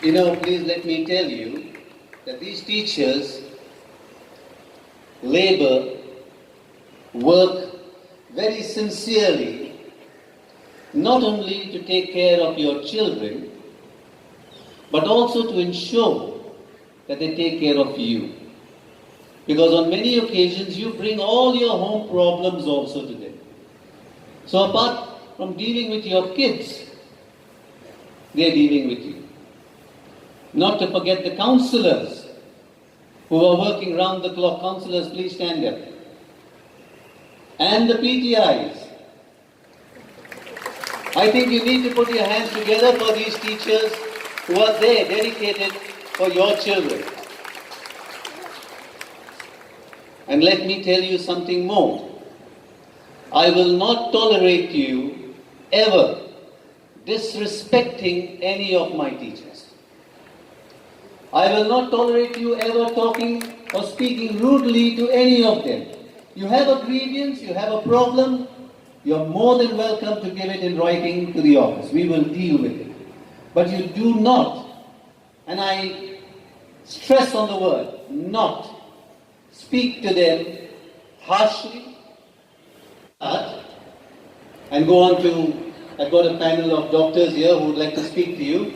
Please let me tell you that these teachers labor, work very sincerely, not only to take care of your children, but also to ensure that they take care of you. Because on many occasions you bring all your home problems also to them. So apart from dealing with your kids, they are dealing with you. Not to forget the counselors who are working round the clock. Counselors, please stand up. And the PTIs. I think you need to put your hands together for these teachers who are there, dedicated for your children. And let me tell you something more. I will not tolerate you ever disrespecting any of my teachers. I will not tolerate you ever talking or speaking rudely to any of them. You have a grievance, you have a problem, you are more than welcome to give it in writing to the office. We will deal with it. But you do not, and I stress on the word, not speak to them harshly, and go on to, I've got a panel of doctors here who would like to speak to you.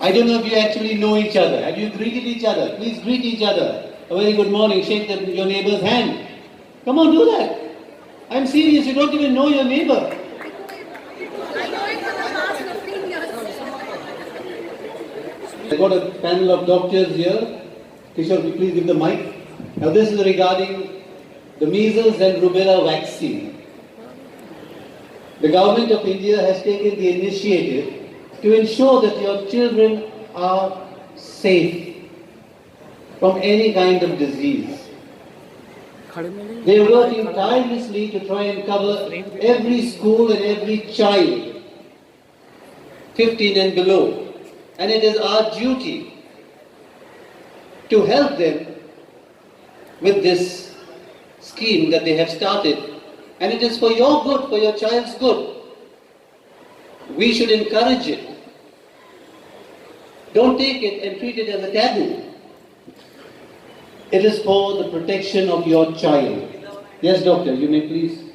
I don't know if you actually know each other. Have you greeted each other? Please greet each other. A very good morning. Shake your neighbor's hand. Come on, do that. I'm serious. You don't even know your neighbor. I've got a panel of doctors here. Kishore, please give the mic. Now this is regarding the measles and rubella vaccine. The government of India has taken the initiative to ensure that your children are safe from any kind of disease. They are working tirelessly to try and cover every school and every child, 15 and below. And it is our duty to help them with this scheme that they have started. And it is for your good, for your child's good. We should encourage it. Don't take it and treat it as a taboo. It is for the protection of your child. Yes, doctor, you may please.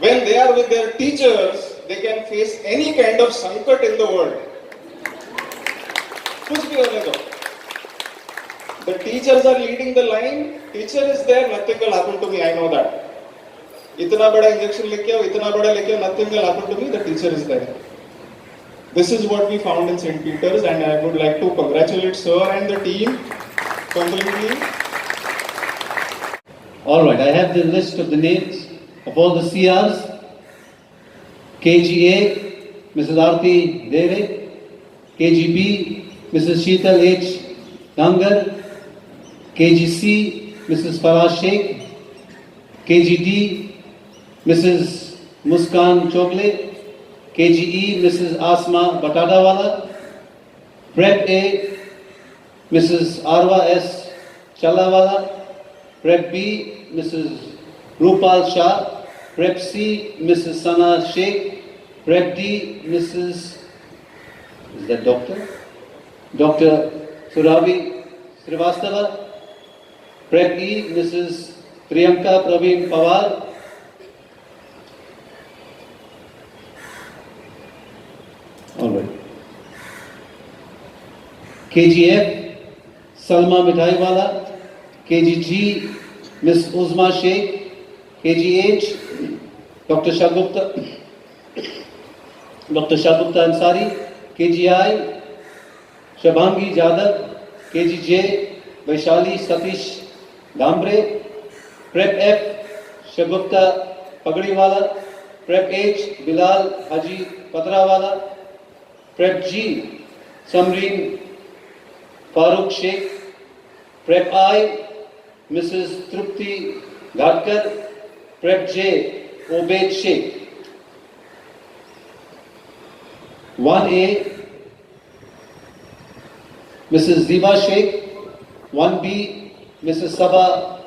When they are with their teachers, they can face any kind of sankat in the world. कुछ भी होने दो. The teachers are leading the line. Teacher is there, nothing will happen to me, I know that. इतना बड़ा injection लेके आओ, इतना बड़ा लेके आओ, nothing will happen to me, the teacher is there. This is what we found in St. Peter's, and I would like to congratulate sir and the team completely. All right, I have the list of the names of all the CRs. KGA, Mrs. Aarti Deve. KGB, Mrs. Sheetal H. Dangar. KGC, Mrs. Farah Sheikh. KGD, Mrs. Muskan Chogle. KGE, Mrs. Asma Batadawala. Prep A, Mrs. Arwa S. Challawala. Prep B, Mrs. Rupal Shah. Prep C, Mrs. Sana Sheikh. Prep D, Mrs. Is that doctor? Dr. Suravi Srivastava. Prep E, Mrs. Priyanka Praveen Pawar. All right. KGF, Salma Mithaiwala. KGG, Ms. Uzma Sheikh. KGH, Dr. Shagupta Ansari. KGI, Shabhangi Jadhav. KGJ, Vaishali Satish Dambre. Prep F, Shagupta Pagdiwala. Prep H, Bilal Haji Patrawala. Prep G, Samreen Farooq Sheikh. Prep I, Mrs. Trupti Ghatkar. Prep J, Obaid Sheikh. 1A, Mrs. Ziba Sheikh. 1B, Mrs. Saba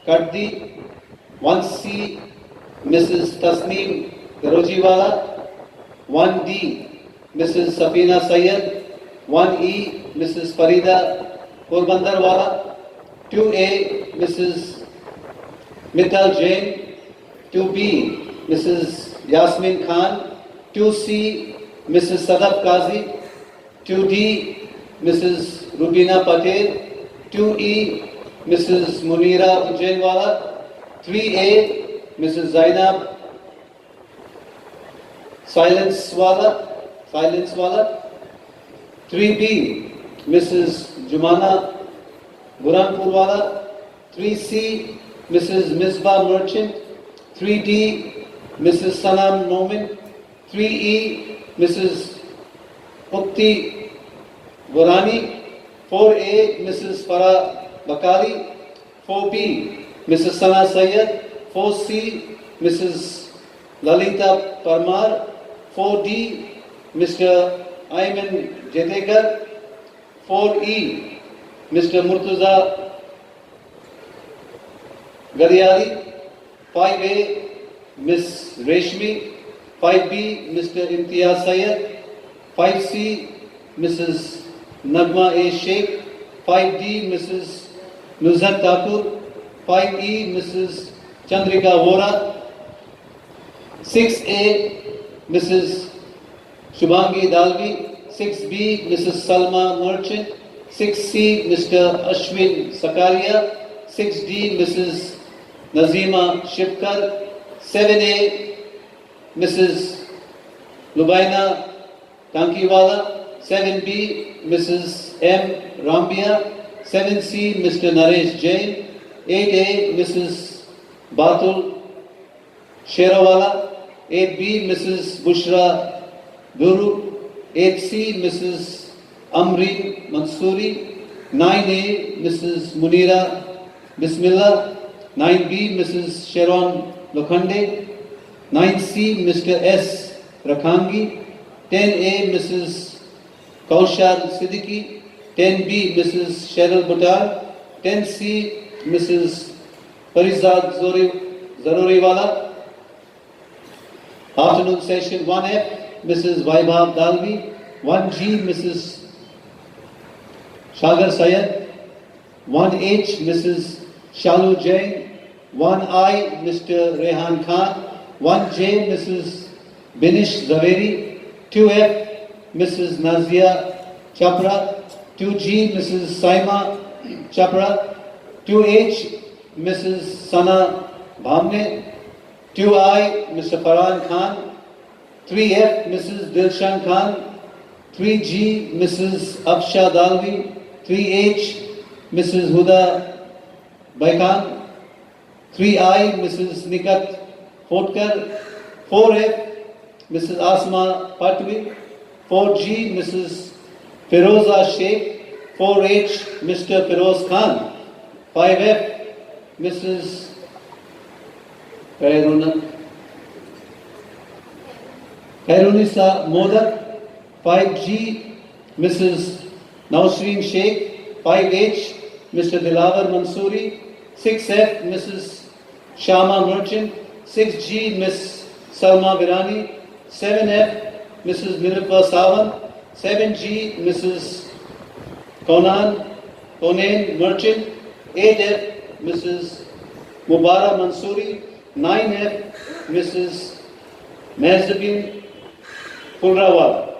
Kaddi. 1C, Mrs. Tasneem Garojiwala. 1D, Mrs. Safina Sayyed. 1E, Mrs. Farida Porbandarwala. 2A, Mrs. Mittal Jain. 2B, Mrs. Yasmin Khan. 2C, Mrs. Sadaf Qazi. 2D, Mrs. Rubina Patel. 2E, Mrs. Munira Ujjainwala. 3A, Mrs. Zainab Silencewala. 3B, Mrs. Jumana Burhanpurwala. 3C, Mrs. Misbah Merchant. 3D, Mrs. Sanam Nomin. 3E, Mrs. Ukti Burani. 4A, Mrs. Farah Bakari. 4B, Mrs. Sana Sayyed. 4C, Mrs. Lalita Parmar. 4D, Mr. Ayman Jedekar. 4E, Mr. Murtuza Gadiari. 5A, Miss Reshmi. 5B, Mr. Imtiaz Syed. 5C, Mrs. Nagma A. Sheikh. 5D, Mrs. Nuzhat Thakur. 5E, Mrs. Chandrika Vora. 6A, Mrs. Shubhangi Dalvi. 6B, Mrs. Salma Merchant. 6C, Mr. Ashwin Sakaria. 6D, Mrs. Nazima Shivkar. 7A, Mrs. Lubaina Tankiwala. 7B, Mrs. M. Rambia. 7C, Mr. Naresh Jain. 8A, Mrs. Batul Sherawala. 8B, Mrs. Bushra Guru. 8C, Mrs. Amri Mansoori. 9A, Mrs. Munira Bismillah. 9B, Mrs. Sharon Lokhande. 9C, Mr. S. Rakhangi. 10A, Mrs. Kaushal Siddiqui. 10B, Mrs. Cheryl Buttar. 10C, Mrs. Farizad Zaruriwala. Afternoon session 1F, Mrs. Vaibhav Dalvi. 1G, Mrs. Shagar Syed. 1H, Mrs. Shalu Jain. 1I, Mr. Rehan Khan. 1J, Mrs. Binish Zaveri. 2F, Mrs. Nazia Chapra. 2G, Mrs. Saima Chapra. 2H, Mrs. Sana Bhamne. 2I, Mr. Farhan Khan. 3F, Mrs. Dilshan Khan. 3G, Mrs. Afsha Dalvi. 3H, Mrs. Huda Baikan. 3I, Mrs. Nikat Fotkar. 4F, Mrs. Asma Patwi. 4G, Mrs. Firoza Sheikh. 4H, Mr. Firoz Khan. 5F, Mrs. Kairunisa Modak. 5G, Mrs. Nausreen Sheikh. 5H, Mr. Dilawar Mansoori. 6F, Mrs. Shama Merchant. 6G, Miss Salma Virani. 7F, Mrs. Nirupa Sawan. 7G, Mrs. Konain Merchant. 8F, Mrs. Mubara Mansoori. 9F, Mrs. Mehzabin Pulrawala.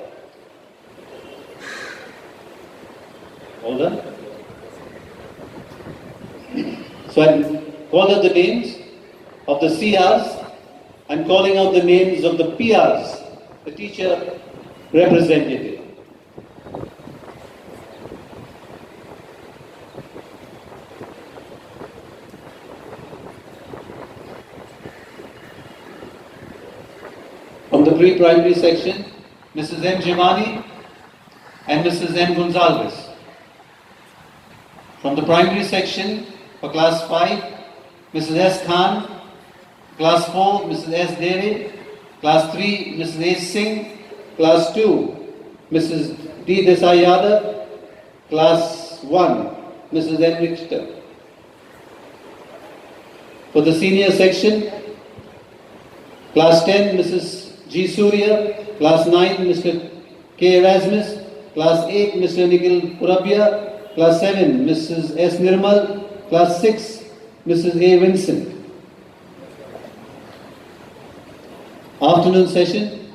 All done? So I'm calling out the names of the CRs. I'm calling out the names of the PRs, the teacher representative. From the pre-primary section, Mrs. M. Jimani and Mrs. M. Gonzalez. From the primary section, for class 5, Mrs. S. Khan. Class 4, Mrs. S. Dere. Class 3, Mrs. A. Singh. Class 2, Mrs. D. Desai Yadav. Class 1, Mrs. N. Richter. For the senior section, Class 10, Mrs. G. Surya. Class 9, Mr. K. Erasmus. Class 8, Mr. Nikhil Purabia. Class 7, Mrs. S. Nirmal. Class 6, Mrs. A. Vincent. Afternoon session.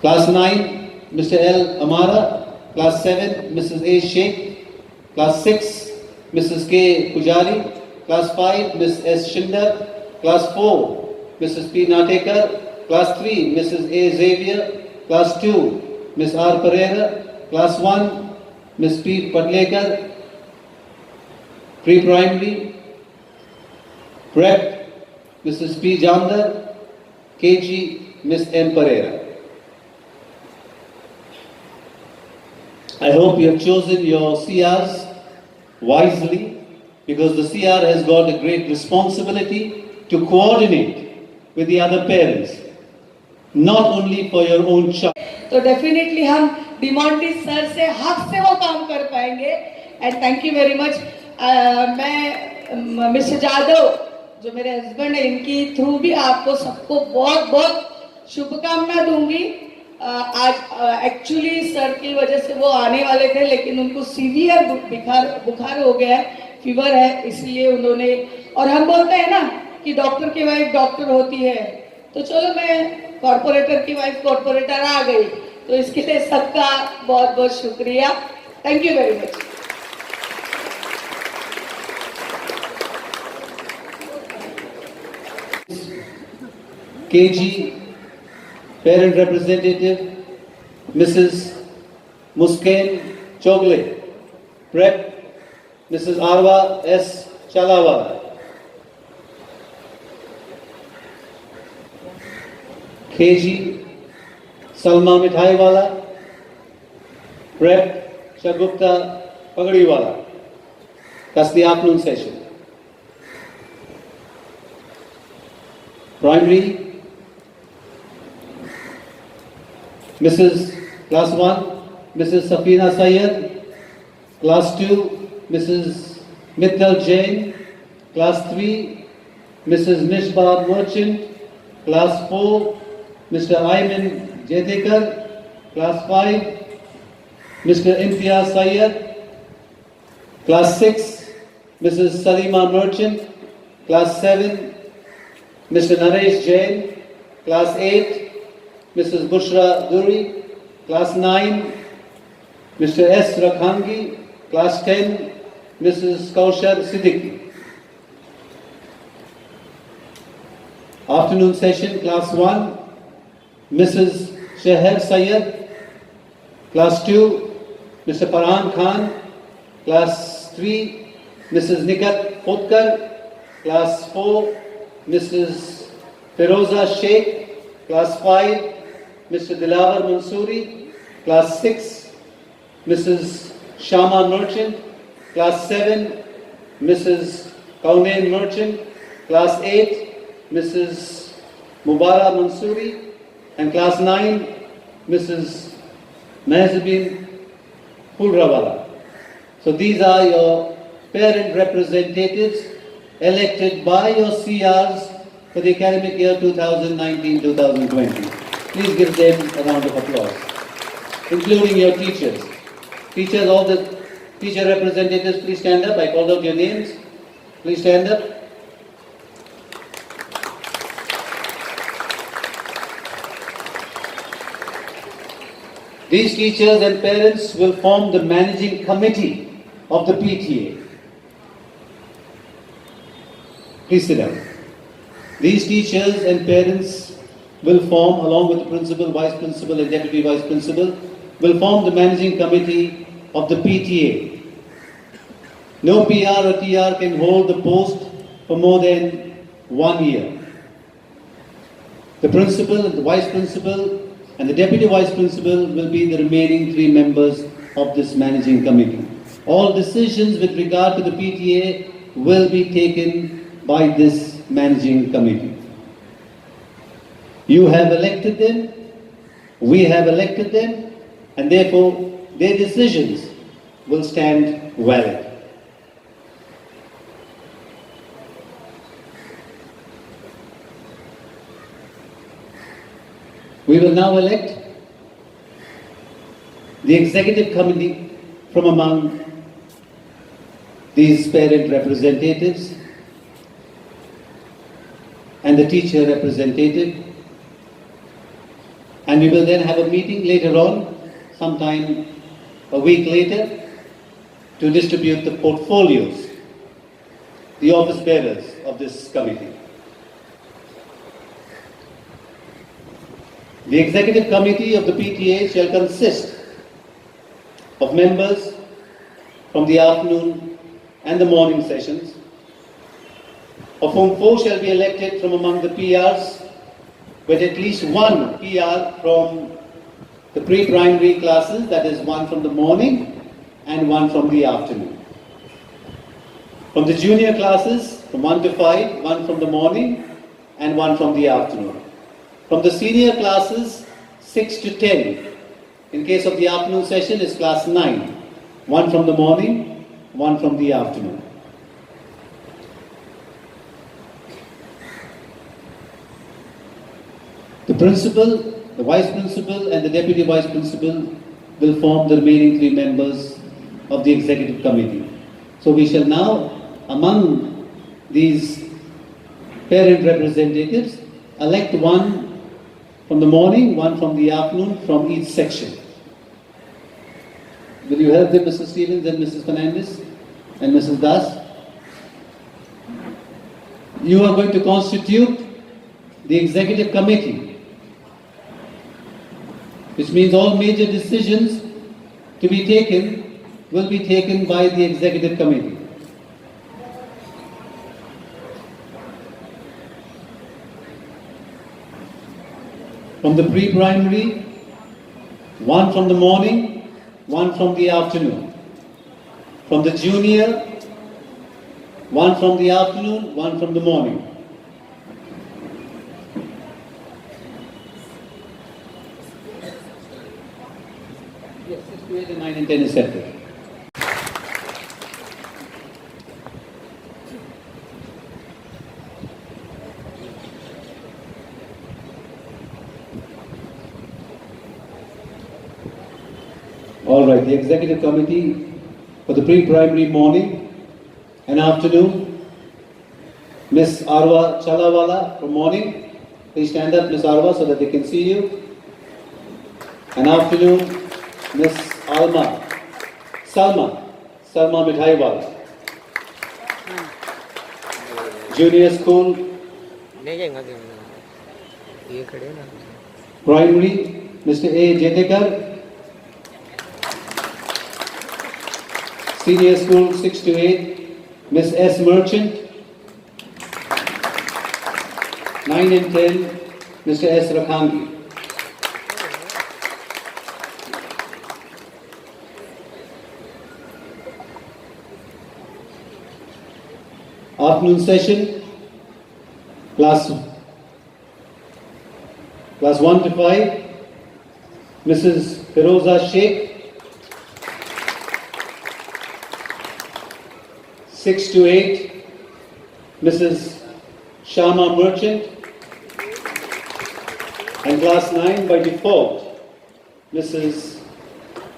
Class 9, Mr. L. Amara. Class 7, Mrs. A. Sheikh. Class 6, Mrs. K. Pujari. Class 5, Ms. S. Shinder. Class 4, Mrs. P. Natekar. Class 3, Mrs. A. Xavier. Class 2, Ms. R. Pereira. Class 1, Ms. P. Padlekar. Pre-primary. Prep, Mrs. P. Jamdar. KG, Ms. M. Pereira. I hope you have chosen your CRs wisely, because the CR has got a great responsibility to coordinate with the other parents, not only for your own child. तो definitely हम Demonte sir से हक से वो काम कर पाएंगे and thank you very much. मैं मिस्टर जादव जो मेरे हस्बैंड है, इनकी थ्रू भी आपको सबको बहुत बहुत शुभकामना दूंगी। आज एक्चुअली सर की वजह से वो आने वाले थे, लेकिन उनको सीवियर बुखार हो गया है, फीवर है, इसलिए उन्होंने, और हम बोलते हैं ना कि डॉक्टर की वाइफ डॉक्टर होती है, तो चलो मैं कॉर्पोरेटर की वाइफ कॉर्पोरेटर आ गई, तो इसके लिए सबका बहुत बहुत शुक्रिया। Thank you very much. KG Parent Representative Mrs. Muskan Chogle. Prep Mrs. Arwa S. Chalawala. KG Salma Mithaiwala. Prep Shagupta Pagadiwala. That's the afternoon session. Primary Mrs. Class 1, Mrs. Safina Sayyed. Class 2, Mrs. Mittal Jain. Class 3, Mrs. Mishbah Merchant. Class 4, Mr. Ayman Jetekar. Class 5, Mr. Imtiaz Sayyed. Class 6, Mrs. Salima Merchant. Class 7, Mr. Naresh Jain. Class 8, Mrs. Bushra Duri. Class 9, Mr. S. Rakhangi. Class 10, Mrs. Kaushar Siddiqui. Afternoon session, Class 1, Mrs. Sheher Sayyed. Class 2, Mr. Farhan Khan. Class 3, Mrs. Nikat Potkar. Class 4, Mrs. Feroza Sheikh. Class 5, Mr. Dilawar Mansoori. Class 6, Mrs. Shama Merchant. Class 7, Mrs. Kaunain Merchant. Class 8, Mrs. Mubara Mansoori. And Class 9, Mrs. Mehzabin Pulrawala. So these are your parent representatives elected by your CRs for the academic year 2019-2020. Please give them a round of applause, including your teachers. Teachers, all the teacher representatives, please stand up. I called out your names. Please stand up. These teachers and parents will form the managing committee of the PTA. Please sit down. These teachers and parents will form, along with the principal, vice principal and deputy vice principal, will form the managing committee of the PTA. No PR or TR can hold the post for more than 1 year. The principal and the vice principal and the deputy vice principal will be the remaining 3 members of this managing committee. All decisions with regard to the PTA will be taken by this managing committee. You have elected them, we have elected them, and therefore their decisions will stand valid. We will now elect The executive committee from among these parent representatives and the teacher representative, and we will then have a meeting later on, sometime a week later, to distribute the portfolios, the office bearers of this committee. The executive committee of the PTA shall consist of members from the afternoon and the morning sessions, of whom 4 shall be elected from among the PRs, with at least 1 PR from the pre-primary classes, that is 1 from the morning and 1 from the afternoon. From the junior classes, from 1 to 5, 1 from the morning and 1 from the afternoon. From the senior classes, 6 to 10. In case of the afternoon session, is class 9. 1 from the morning, 1 from the afternoon. The principal, the vice principal and the deputy vice principal will form the remaining 3 members of the executive committee. So we shall now, among these parent representatives, elect 1 from the morning, 1 from the afternoon, from each section. Will you help them, Mrs. Stevens and Mrs. Fernandez and Mrs. Das? You are going to constitute the executive committee, which means all major decisions to be taken will be taken by the executive committee. From the pre-primary, 1 from the morning, 1 from the afternoon. From the junior, 1 from the afternoon, 1 from the morning. Yes, 6 to 8 and 9 and 10 is separate. All right, the executive committee for the pre-primary morning and afternoon, Miss Arwa Chalawala for morning. Please stand up, Miss Arwa, so that they can see you. And afternoon, Miss Salma Mithaiwala. Junior school, primary, Mr. A. Jetekar. Senior school 6 to 8, Miss S. Merchant. 9 and 10, Mr. S. Rakhangi. Afternoon session, class 1 to 5, Mrs. Firoza Sheikh. 6 to 8, Mrs. Shama Merchant. And class 9 by default, Mrs.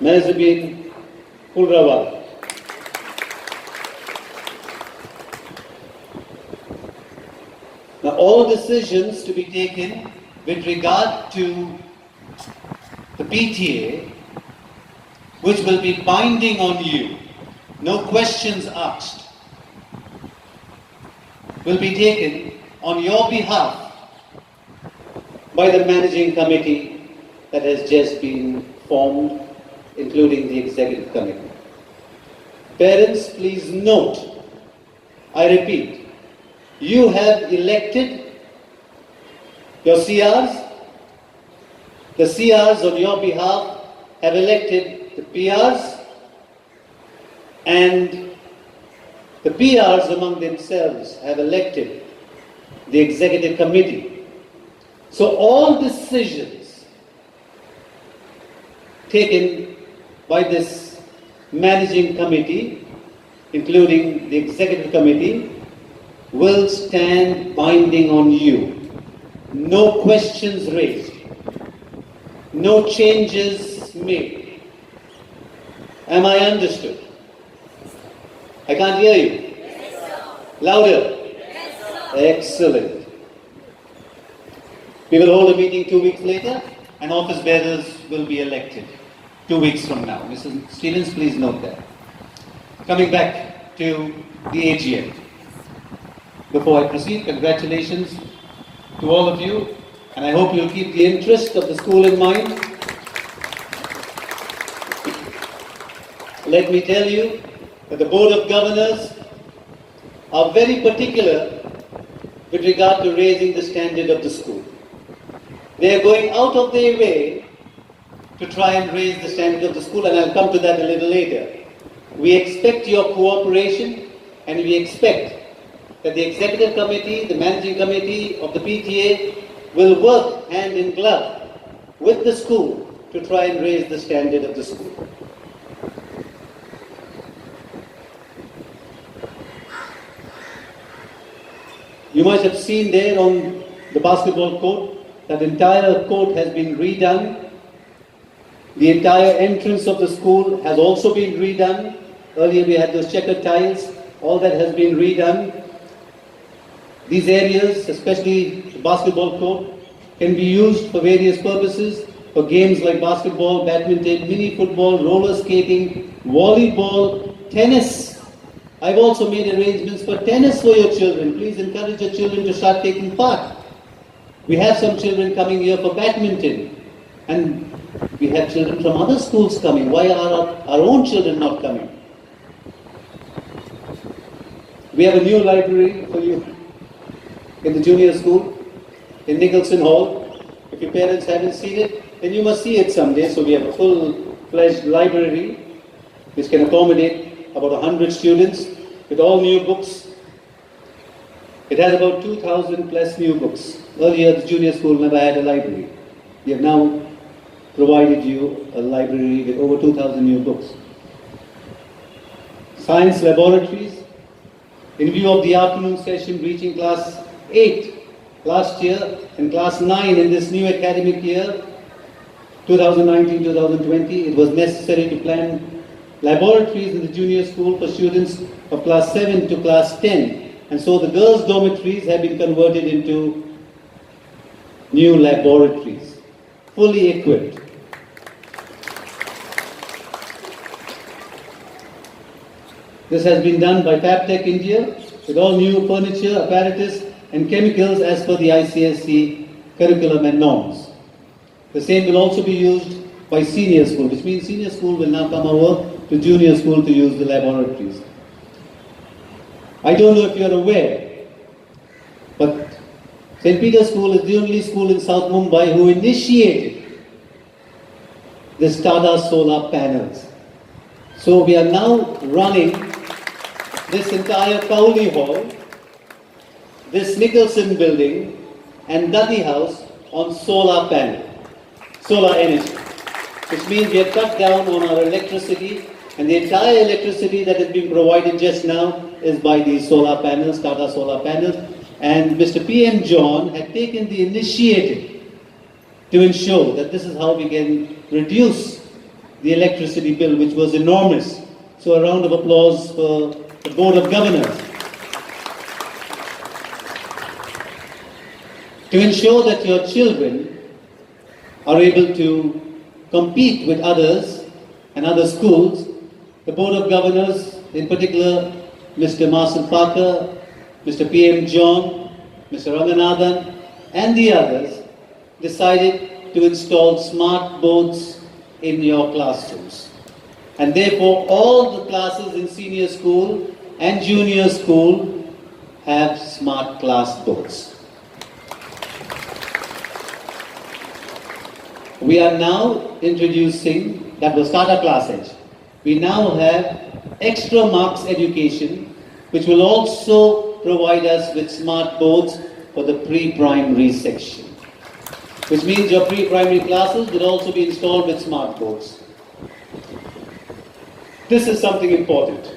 Mazgaon Mumbai. Now all decisions to be taken with regard to the PTA, which will be binding on you, no questions asked, will be taken on your behalf by the managing committee that has just been formed, including the executive committee. Parents, please note, I repeat, you have elected your CRs, the CRs on your behalf have elected the PRs, and the PRs among themselves have elected the executive committee. So all decisions taken by this managing committee, including the executive committee, will stand binding on you. No questions raised, no changes made, Am I understood? I can't hear you. Louder. Excellent. We will hold a meeting 2 weeks later and office bearers will be elected 2 weeks from now. Mrs. Stevens, please note that. Coming back to the AGM. Before I proceed, congratulations to all of you, and I hope you'll keep the interest of the school in mind. Let me tell you that the Board of Governors are very particular with regard to raising the standard of the school. They are going out of their way to try and raise the standard of the school, and I'll come to that a little later. We expect your cooperation, and we expect that the executive committee, the managing committee of the PTA will work hand in glove with the school to try and raise the standard of the school. You must have seen there on the basketball court that the entire court has been redone. The entire entrance of the school has also been redone. Earlier we had those checkered tiles. All that has been redone. These areas, especially the basketball court, can be used for various purposes, for games like basketball, badminton, mini football, roller skating, volleyball, tennis. I've also made arrangements for tennis for your children. Please encourage your children to start taking part. We have some children coming here for badminton, and we have children from other schools coming. Why are our own children not coming? We have a new library for you in the junior school, in Nicholson Hall. If your parents haven't seen it, then you must see it someday. So we have a full-fledged library which can accommodate about 100 students with all new books. It has about 2,000 plus new books. Earlier, the junior school never had a library. We have now provided you a library with over 2,000 new books. Science laboratories. In view of the afternoon session reaching class 8 last year and class 9 in this new academic year, 2019-2020, it was necessary to plan laboratories in the junior school for students of class 7 to class 10. And so the girls' dormitories have been converted into new laboratories, fully equipped. This has been done by FabTech India with all new furniture, apparatus and chemicals as per the ICSE curriculum and norms. The same will also be used by senior school, which means senior school will now come over to junior school to use the laboratories. I don't know if you are aware, but St. Peter's School is the only school in South Mumbai who initiated the Tata solar panels. So we are now running this entire Cowley Hall, this Nicholson building and Dudley House on solar panel, solar energy, which means we have cut down on our electricity, and the entire electricity that is being provided just now is by these solar panels, Tata solar panels. And Mr. PM John had taken the initiative to ensure that this is how we can reduce the electricity bill, which was enormous. So a round of applause for the Board of Governors. To ensure that your children are able to compete with others and other schools, the Board of Governors, in particular Mr. Marcel Parker, Mr. PM John, Mr. Ranganathan and the others decided to install smart boards in your classrooms. And therefore all the classes in senior school and junior school have smart class boards. We are now introducing, that will start our class edge. We now have extra marks education, which will also provide us with smart boards for the pre-primary section. Which means your pre-primary classes will also be installed with smart boards. This is something important.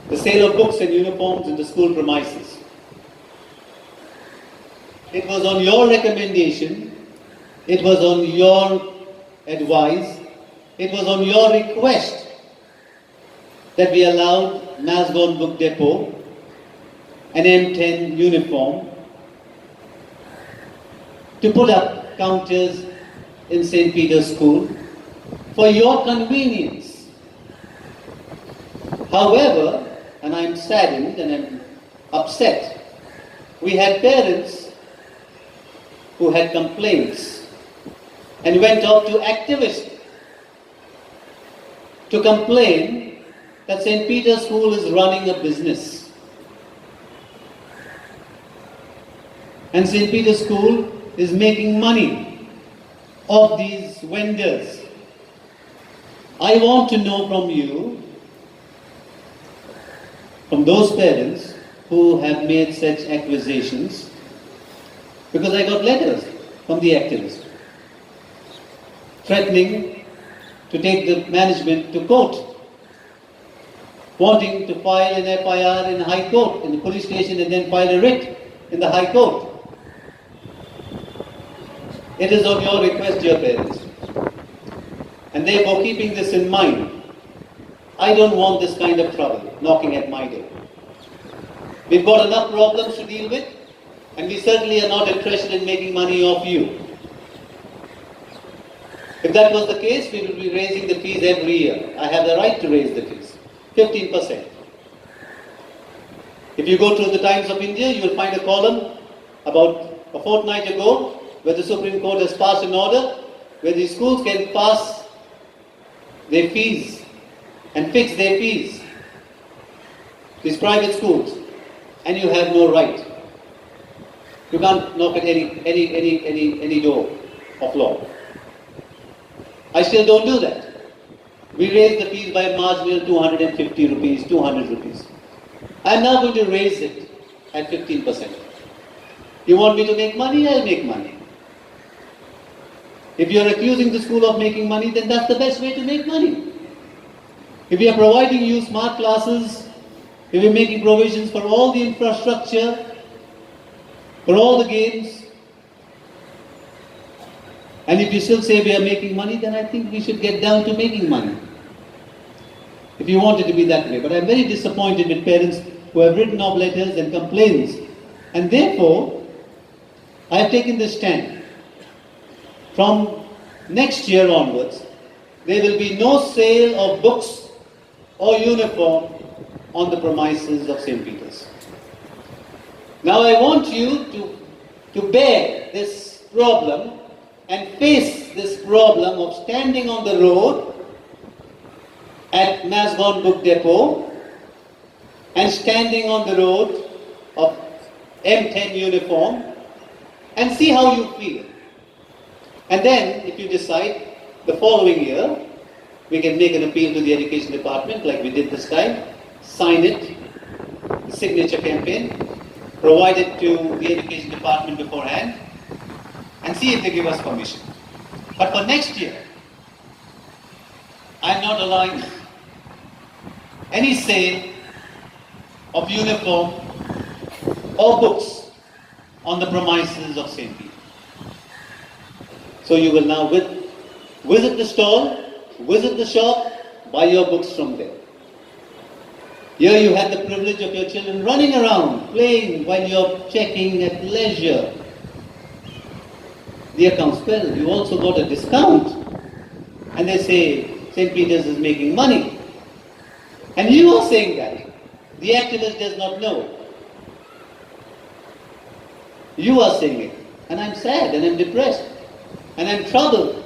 The sale of books and uniforms in the school premises. It was on your recommendation, it was on your advice it was on your request that we allowed Mazgaon Book Depot an M10 uniform to put up counters in St. Peter's School for your convenience. However, and I'm saddened and I'm upset, we had parents who had complaints and went out to activists to complain that St. Peter's School is running a business. And St. Peter's School is making money off these vendors. I want to know from you, from those parents who have made such accusations, because I got letters from the activists threatening to take the management to court, wanting to file an FIR in High Court, in the police station, and then file a writ in the High Court. It is on your request, dear parents. And therefore, keeping this in mind, I don't want this kind of trouble knocking at my door. We've got enough problems to deal with, and we certainly are not interested in making money off you. If that was the case, we will be raising the fees every year. I have the right to raise the fees, 15%. If you go through the Times of India, you will find a column about a fortnight ago where the Supreme Court has passed an order where the schools can pass their fees and fix their fees, these private schools, and you have no right. You can't knock at any door of law. I still don't do that. We raise the fees by a marginal 250 rupees, 200 rupees. I'm now going to raise it at 15%. You want me to make money? I'll make money. If you're accusing the school of making money, then that's the best way to make money. If we are providing you smart classes, if we're making provisions for all the infrastructure, for all the games, and if you still say we are making money, then I think we should get down to making money. If you want it to be that way. But I'm very disappointed with parents who have written off letters and complaints. And therefore, I have taken this stand. From next year onwards, there will be no sale of books or uniform on the premises of St. Peter's. Now I want you to bear this problem and face this problem of standing on the road at Mazgaon Book Depot and standing on the road of M10 uniform and see how you feel. And then, if you decide, the following year, we can make an appeal to the Education Department, like we did this time, sign it, the signature campaign, provide it to the Education Department beforehand, and see if they give us permission. But for next year, I'm not allowing any sale of uniform or books on the premises of St. Peter. So you will now visit the stall, visit the shop, buy your books from there. Here you had the privilege of your children running around, playing while you're checking at leisure the accounts. Well, you also got a discount. And they say St. Peter's is making money. And you are saying that. The activist does not know it. You are saying it. And I'm sad and I'm depressed. And I'm troubled.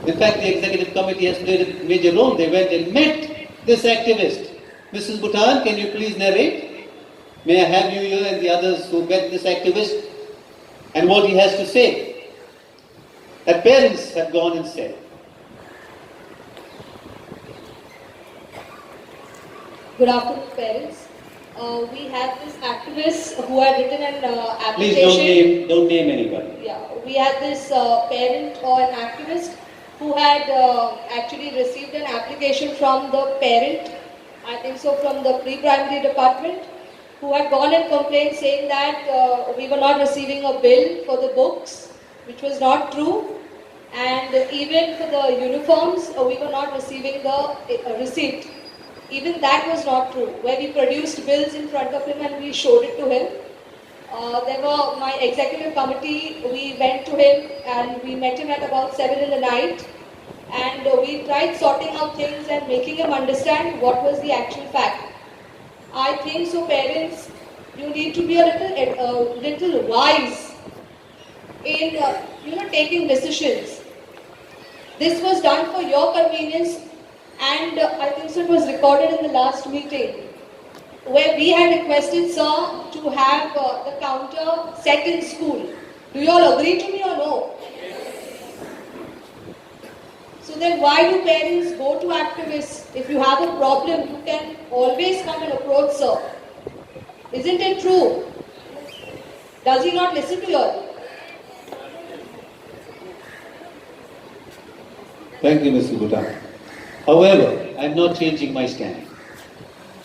In fact, the executive committee has played a major role. They went and met this activist. Mrs. Bhutan, can you please narrate? May I have you here and the others who met this activist and what he has to say? That parents have gone and said. Good afternoon, parents. We have this activist who had written an application. Please don't name anybody. Yeah, we had this parent or an activist who had actually received an application from the parent, I think so from the pre-primary department, who had gone and complained saying that we were not receiving a bill for the books, which was not true. And even for the uniforms, we were not receiving the receipt. Even that was not true, where we produced bills in front of him and we showed it to him. There were my executive committee, we went to him and we met him at about 7 in the night, and we tried sorting out things and making him understand what was the actual fact. I think so, parents, you need to be a little wise in taking decisions. This was done for your convenience, and I think so it was recorded in the last meeting, where we had requested sir to have the counter set in school. Do you all agree to me or no? So then why do parents go to activists? If you have a problem, you can always come and approach sir. Isn't it true? Does he not listen to you all? Thank you, Mr. Bhutan. However, I am not changing my stand.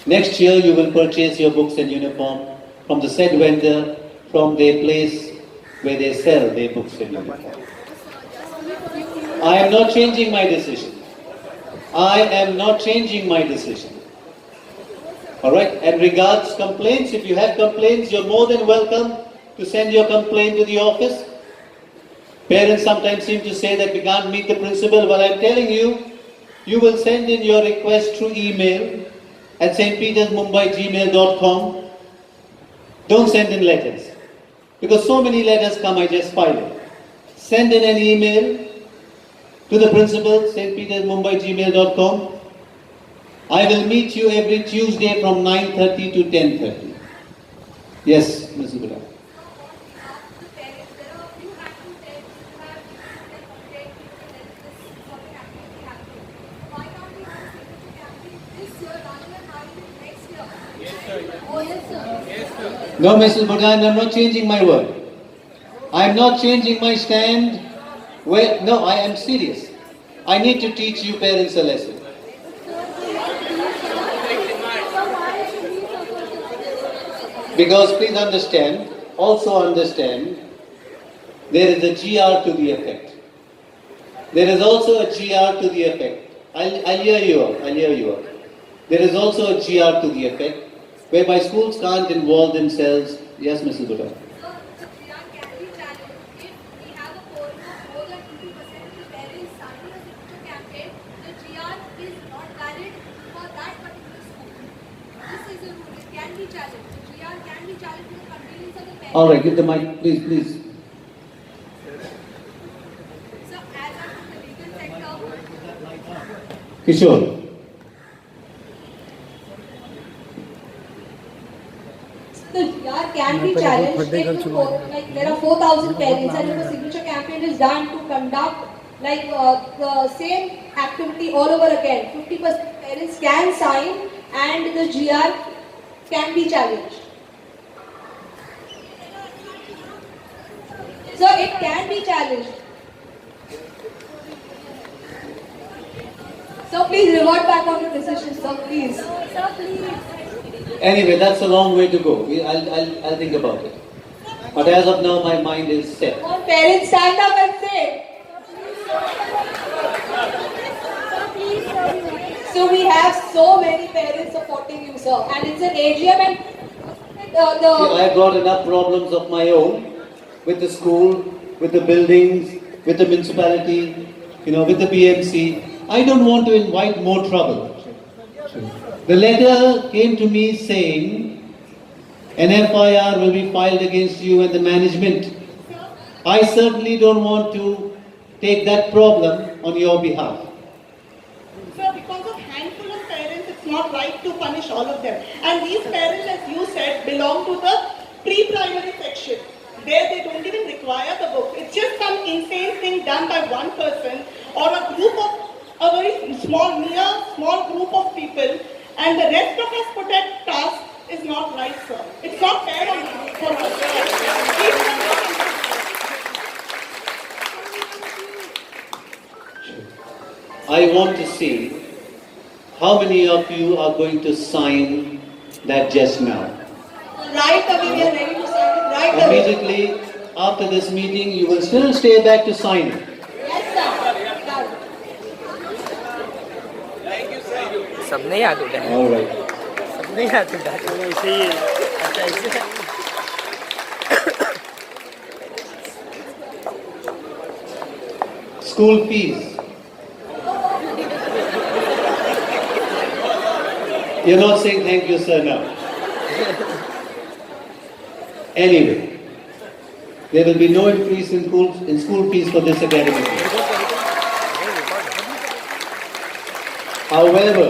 Next year, you will purchase your books and uniform from the said vendor, from their place where they sell their books and uniform. I am not changing my decision. I am not changing my decision. Alright, and regards complaints, if you have complaints, you're more than welcome to send your complaint to the office. Parents sometimes seem to say that we can't meet the principal. Well, I'm telling you, you will send in your request through email at stpetersmumbai@gmail.com. Don't send in letters, because so many letters come, I just file it. Send in an email to the principal, stpetersmumbai@gmail.com. I will meet you every Tuesday from 9:30 to 10:30. Yes, Mrs. Gula. No, Mrs. Bhutan, I'm not changing my word. I'm not changing my stand. No, I am serious. I need to teach you parents a lesson. Because please understand, also understand, there is a GR to the effect. There is also a GR to the effect. I'll hear you out. There is also a GR to the effect, whereby schools can't involve themselves. Yes, Mrs. Buddha. So, the GR can be challenged if we have a poll of more than 50% of the parents signing a signature campaign. The GR is not valid for that particular school. This is a rule. It can be challenged. The GR can be challenged for the convenience of the parents. All right, give the mic, please. So, as I'm from the legal sector, Kishore. the GR can be challenged if there are 4,000 parents and if a signature campaign is done to conduct the same activity all over again. 50% parents can sign and the GR can be challenged. So it can be challenged. So please revert back on your decision, sir, please. Sir, please. Anyway, that's a long way to go. I'll think about it. But as of now, my mind is set. Come on, parents, stand up and say. So we have so many parents supporting you, sir, and it's an AGM and I brought enough problems of my own with the school, with the buildings, with the municipality, with the PMC. I don't want to invite more trouble. The letter came to me saying an FIR will be filed against you and the management. I certainly don't want to take that problem on your behalf. Sir, because of handful of parents, it's not right to punish all of them. And these parents, as you said, belong to the pre-primary section. There they don't even require the book. It's just some insane thing done by one person or a very small group of people, and the rest of us put at task is not right, sir. It's not fair on for us. I want to see how many of you are going to sign that just now. right away we are ready to sign it right away. Immediately after this meeting, you will still stay back to sign it. Yes, sir. सब नहीं हाथ उठाए, All right. सब नहीं हाथ उठाए, तो ऐसे ही अच्छा ऐसे School fees. You're not saying thank you, sir, now. Anyway, there will be no increase in school fees for this academic year. However,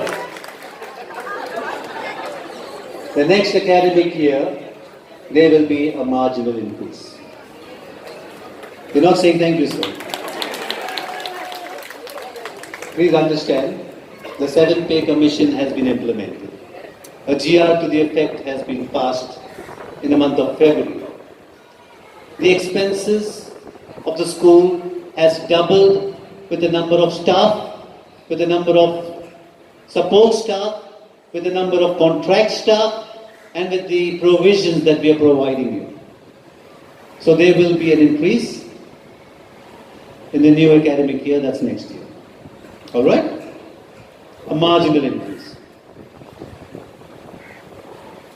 the next academic year, there will be a marginal increase. You're not saying thank you, sir. Please understand, the 7th Pay Commission has been implemented. A GR to the effect has been passed in the month of February. The expenses of the school has doubled with the number of staff, with the number of support staff, with the number of contract staff, and with the provisions that we are providing you. So there will be an increase in the new academic year, that's next year. All right? A marginal increase.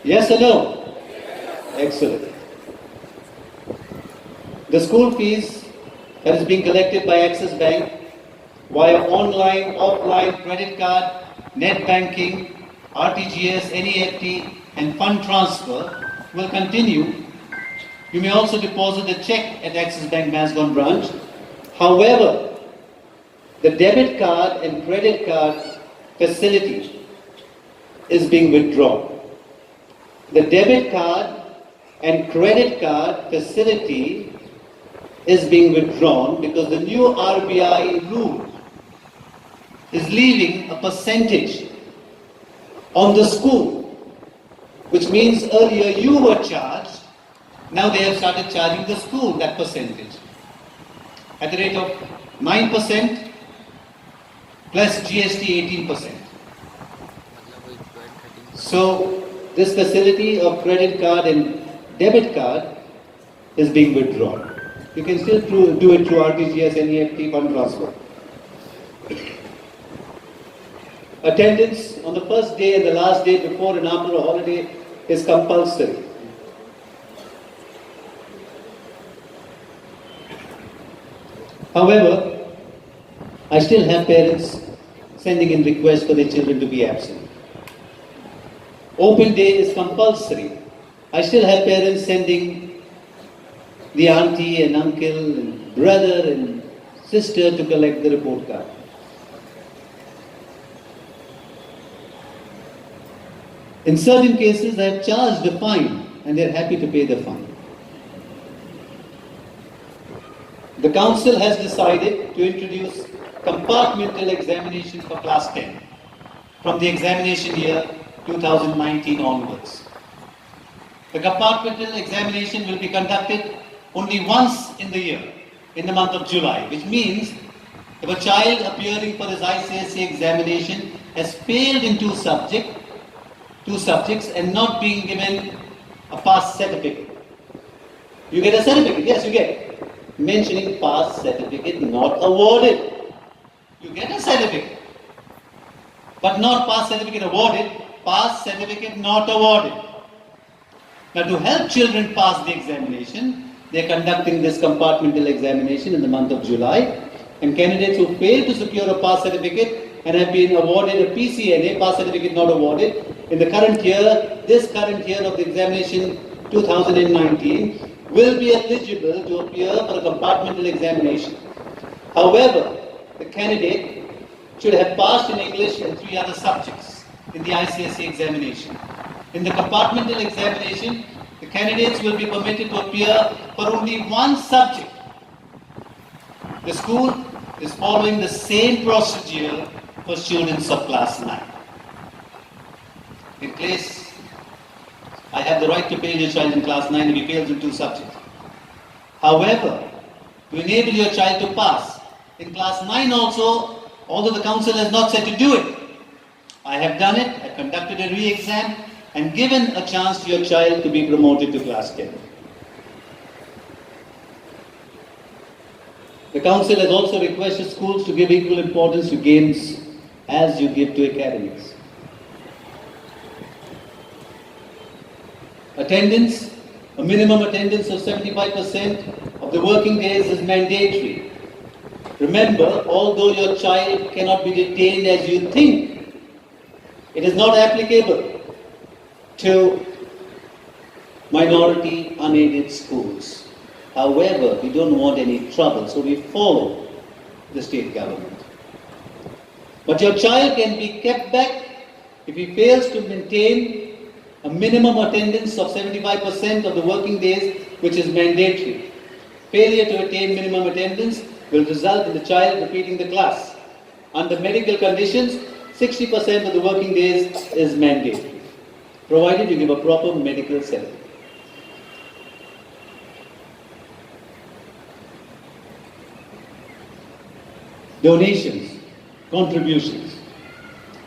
Yes or no? Excellent. The school fees that is being collected by Axis Bank via online, offline, credit card, net banking, RTGS, NEFT and fund transfer will continue. You may also deposit a check at Axis Bank Mazgaon branch. However, the debit card and credit card facility is being withdrawn. The debit card and credit card facility is being withdrawn because the new RBI rule is leaving a percentage on the school, which means earlier you were charged, now they have started charging the school that percentage at the rate of 9% plus GST 18%. So this facility of credit card and debit card is being withdrawn. You can still do it through RTGS, NEFT, fund transfer. Attendance on the first day and the last day before and after a holiday is compulsory. However, I still have parents sending in requests for their children to be absent. Open day is compulsory. I still have parents sending the auntie and uncle and brother and sister to collect the report card. In certain cases, I have charged a fine and they are happy to pay the fine. The council has decided to introduce compartmental examination for class 10 from the examination year 2019 onwards. The compartmental examination will be conducted only once in the year, in the month of July, which means if a child appearing for his ICSE examination has failed in two subjects and not being given a pass certificate. You get a certificate, yes you get. Mentioning pass certificate not awarded. You get a certificate, but not pass certificate awarded, pass certificate not awarded. Now to help children pass the examination, they are conducting this compartmental examination in the month of July, and candidates who fail to secure a pass certificate and have been awarded a PCNA, pass certificate not awarded, in the current year, this current year of the examination 2019, will be eligible to appear for a compartmental examination. However, the candidate should have passed in English and 3 other subjects in the ICSE examination. In the compartmental examination, the candidates will be permitted to appear for only one subject. The school is following the same procedure for students of class 9. In case I have the right to fail your child in class 9 if he fails in 2 subjects. However, to enable your child to pass in class 9 also, although the council has not said to do it, I have done it, I conducted a re-exam and given a chance to your child to be promoted to class 10. The council has also requested schools to give equal importance to games as you give to academics. Attendance, a minimum attendance of 75% of the working days is mandatory. Remember, although your child cannot be detained as you think, it is not applicable to minority unaided schools. However, we don't want any trouble, so we follow the state government. But your child can be kept back if he fails to maintain a minimum attendance of 75% of the working days, which is mandatory. Failure to attain minimum attendance will result in the child repeating the class. Under medical conditions, 60% of the working days is mandatory, provided you give a proper medical setup. Donations, contributions.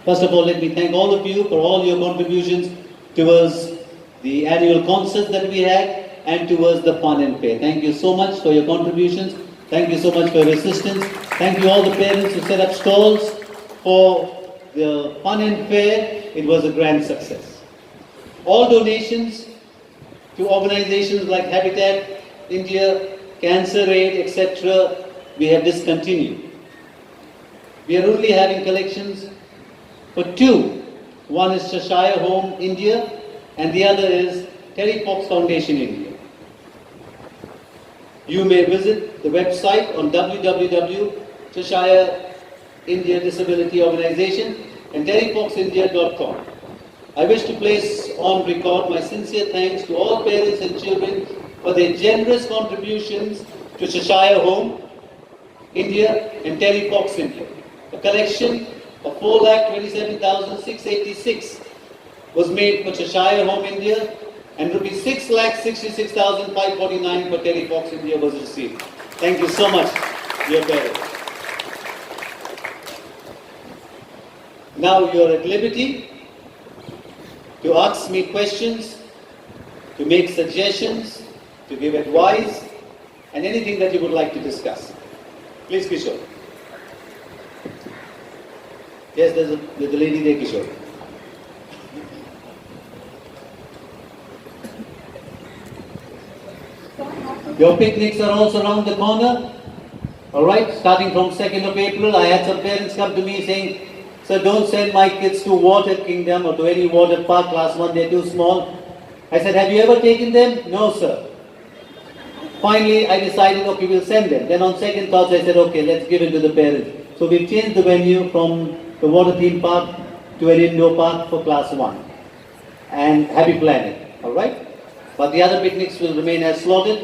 First of all, let me thank all of you for all your contributions towards the annual concerts that we had and towards the fun and fair. Thank you so much for your contributions. Thank you so much for your assistance. Thank you all the parents who set up stalls for the fun and fair. It was a grand success. All donations to organizations like Habitat India, Cancer Aid, etc., we have discontinued. We are only having collections for two. One is Cheshire Home India and the other is Terry Fox Foundation India. You may visit the website on www.Cheshire India Disability Organization and terryfoxindia.com. I wish to place on record my sincere thanks to all parents and children for their generous contributions to Cheshire Home India and Terry Fox India. A collection of 4,27,686 was made for Cheshire Home India and rupees 6,66,549 for Terry Fox India was received. Thank you so much, dear parents. Now you are at liberty to ask me questions, to make suggestions, to give advice, and anything that you would like to discuss. Please, Kishore. Yes, there's a lady there, Kishore. Your picnics are also around the corner. Alright, starting from 2nd of April, I had some parents come to me saying, "Sir, don't send my kids to Water Kingdom or to any water park, class 1, they're too small." I said, "Have you ever taken them?" "No, sir." Finally, I decided, okay, we'll send them. Then on second thoughts, I said, okay, let's give it to the parents. So we've changed the venue from the water theme park to an indoor park for class 1. And happy planning, alright? But the other picnics will remain as slotted.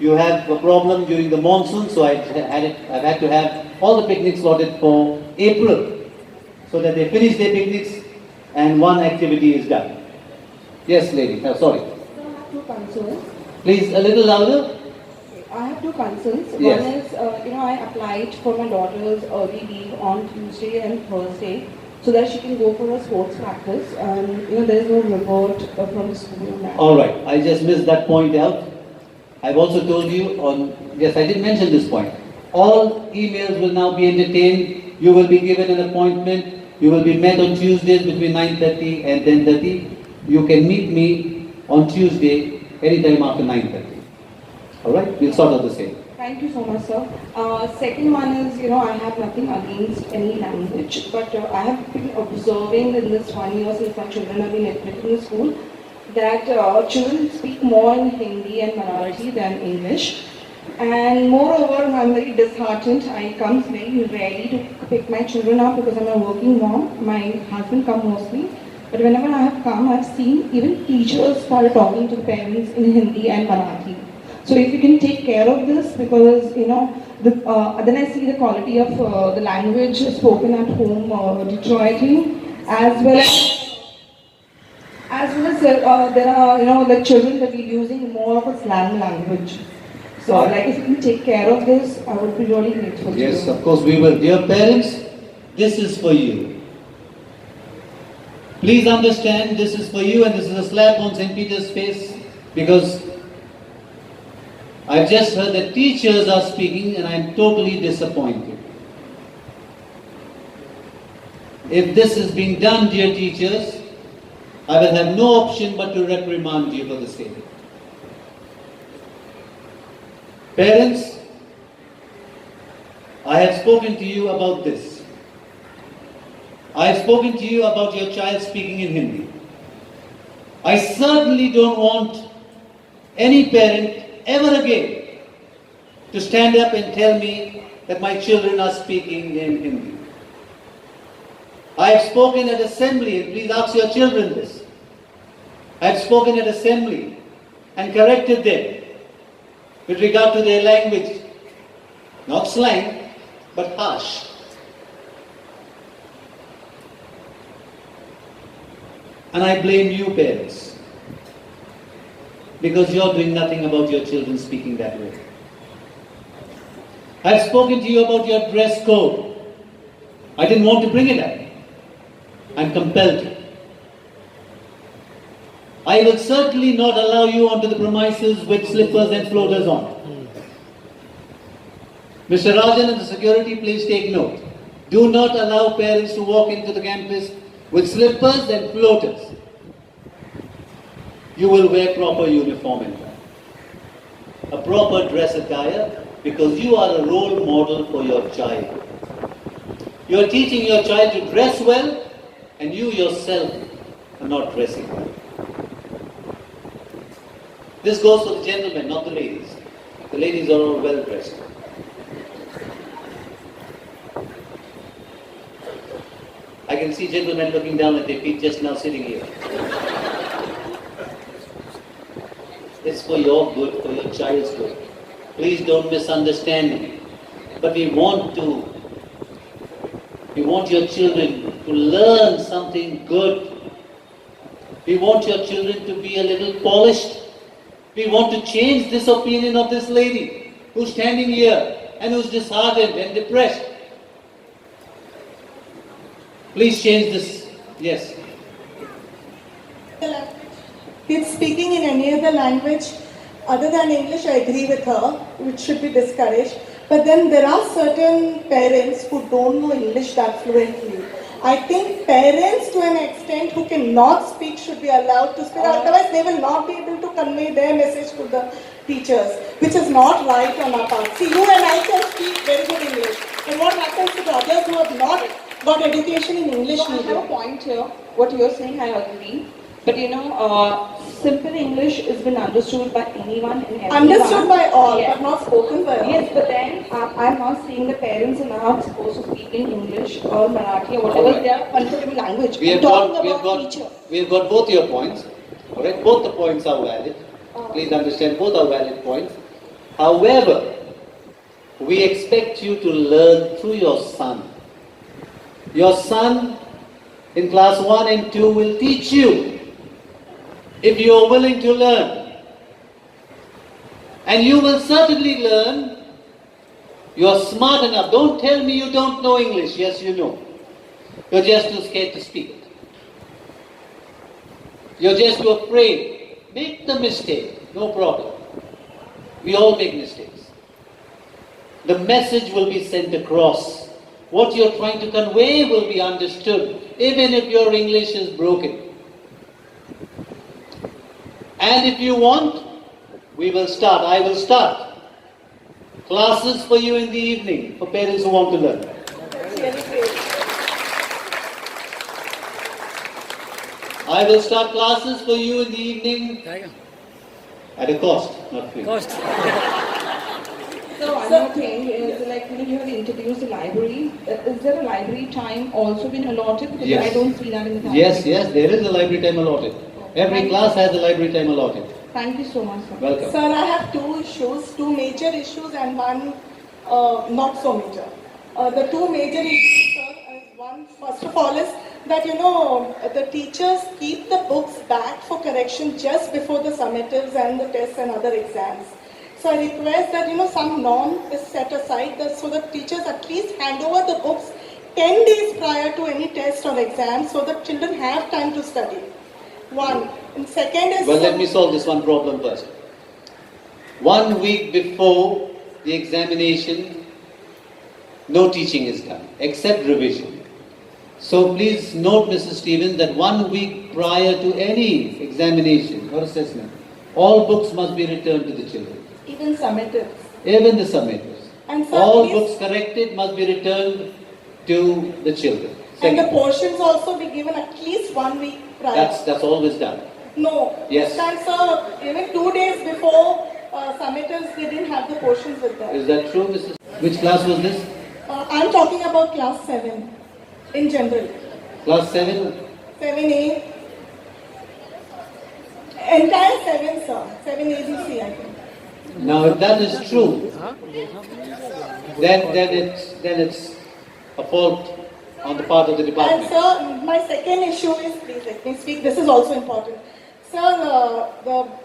You have a problem during the monsoon, so I've had to have all the picnics slotted for April, so that they finish their picnics and one activity is done. Yes, lady. Sorry. So I have two concerns. Please, a little louder. I have two concerns. Yes. One is, I applied for my daughter's early leave on Tuesday and Thursday so that she can go for a sports practice. And there is no report from the school on that. All right. I just missed that point out. I've also told you yes, I did mention this point. All emails will now be entertained. You will be given an appointment. You will be met on Tuesdays between 9:30 and 10:30. You can meet me on Tuesday anytime after 9:30. All right? We'll sort out the same. Thank you so much, sir. Second one is, I have nothing against any language, but I have been observing in this 1 year since my children have been admitted in the school that children speak more in Hindi and Marathi than English. And moreover, I'm very disheartened. I come very rarely to pick my children up because I'm a working mom. My husband comes mostly. But whenever I have come, I've seen even teachers start talking to the parents in Hindi and Marathi. So if you can take care of this, because then I see the quality of the language spoken at home deteriorating, as well as there are the children that are using more of a slang language. So if you can take care of this, I would be really grateful. Yes, of course we will. Dear parents, this is for you. Please understand, this is for you, and this is a slap on St. Peter's face, because I've just heard that teachers are speaking and I'm totally disappointed. If this is being done, dear teachers, I will have no option but to reprimand you for the same. Parents, I have spoken to you about this. I have spoken to you about your child speaking in Hindi. I certainly don't want any parent ever again to stand up and tell me that my children are speaking in Hindi. I have spoken at assembly, and please ask your children this. I have spoken at assembly and corrected them with regard to their language. Not slang, but harsh. And I blame you parents, because you're doing nothing about your children speaking that way. I've spoken to you about your dress code. I didn't want to bring it up. I'm compelled to. I will certainly not allow you onto the premises with slippers and floaters on. Mr. Rajan and the security, please take note. Do not allow parents to walk into the campus with slippers and floaters. You will wear proper uniform in that. A proper dress attire, because you are a role model for your child. You are teaching your child to dress well, and you yourself are not dressing well. This goes for the gentlemen, not the ladies. The ladies are all well dressed. I can see gentlemen looking down at their feet just now sitting here. It's for your good, for your child's good. Please don't misunderstand me. But we want your children to learn something good. We want your children to be a little polished. We want to change this opinion of this lady who's standing here and who's disheartened and depressed. Please change this. Yes. If speaking in any other language other than English, I agree with her, which should be discouraged. But then there are certain parents who don't know English that fluently. I think parents to an extent who cannot speak should be allowed to speak, otherwise they will not be able to convey their message to the teachers, which is not right on our part. See, you and I can speak very good English, but what happens to the others who have not got education in English So I have a point here. What you are saying, I agree. But simple English has been understood by anyone and everyone. Understood by all, Yes. but not spoken by all. Yes, but then I'm not saying the parents are not supposed to speak in English or Marathi or whatever Alright. their comfortable language. We I'm have talking got, about teacher. we have got both your points. Alright, both the points are valid. Please understand, both are valid points. However, we expect you to learn through your son. Your son in class 1 and 2 will teach you if you are willing to learn. And you will certainly learn. You are smart enough. Don't tell me you don't know English. Yes, you know. You're just too scared to speak it. You're just too afraid. Make the mistake. No problem. We all make mistakes. The message will be sent across. What you're trying to convey will be understood, even if your English is broken. And if you want, we will start. I will start classes for you in the evening for parents who want to learn. I will start classes for you in the evening at a cost, not free. Cost. So one more thing is like when you have introduced the library, is there a library time also been allotted? Because Yes. I don't see that in the time. Yes, there is a library time allotted. Every class has a library time allotted. Thank you so much, sir. Welcome. Sir, I have two issues, two major issues and one not so major. The two major issues, sir, is one, first of all, is that, the teachers keep the books back for correction just before the summatives and the tests and other exams. So I request that, some norm is set aside so that teachers at least hand over the books 10 days prior to any test or exam so that children have time to study. One. And second is... Well, let me solve this one problem first. 1 week before the examination, no teaching is done, except revision. So please note, Mrs. Stevens, that 1 week prior to any examination or assessment, all books must be returned to the children. Even summatives. Even the summators. And sir, All please- books corrected must be returned to the children. And the Second, portions also be given at least 1 week prior. that's always done. No. Yes. And sir, even 2 days before summatives, they didn't have the portions with them. Is that true, Mrs.? Which class was this? I'm talking about class 7 in general. Class 7? 7A. Entire 7, sir. 7 ABC, I think. Now, if that is true, then it's a fault on the part of the And department. sir, my second issue is, please let me speak, this is also important. Sir,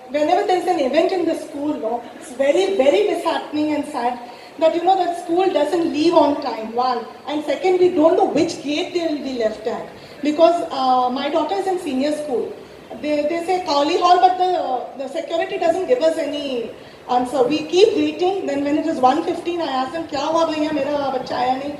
whenever there is an event in the school, no, it's very, very disheartening and sad that that school doesn't leave on time, one. And second, we don't know which gate they will be left at. Because my daughter is in senior school. They say Cowley Hall, but the security doesn't give us any answer. We keep waiting, then when it is 1:15, I ask them, क्या हुआ भैया मेरा बच्चा आया नहीं?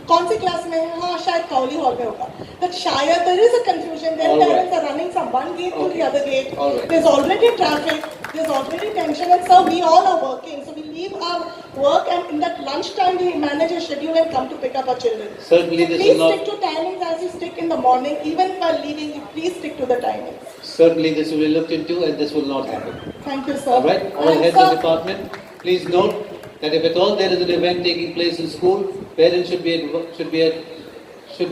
कौन सी class में है? हाँ शायद Cowley Hall में होगा. That शायद there is a confusion. Then All right. parents are running from one gate to the other gate. All right. There's already traffic. There's already tension. And so we all are working. So we leave our work and in that lunchtime we manage a schedule and come to pick up our children. Certainly So this please will stick to timings as you stick in the morning. Even while leaving, you please stick to the timings. Certainly this will be looked into and this will not happen. Thank you, sir. All right, all And heads sir, of department, please note that if at all there is an event taking place in school, parents should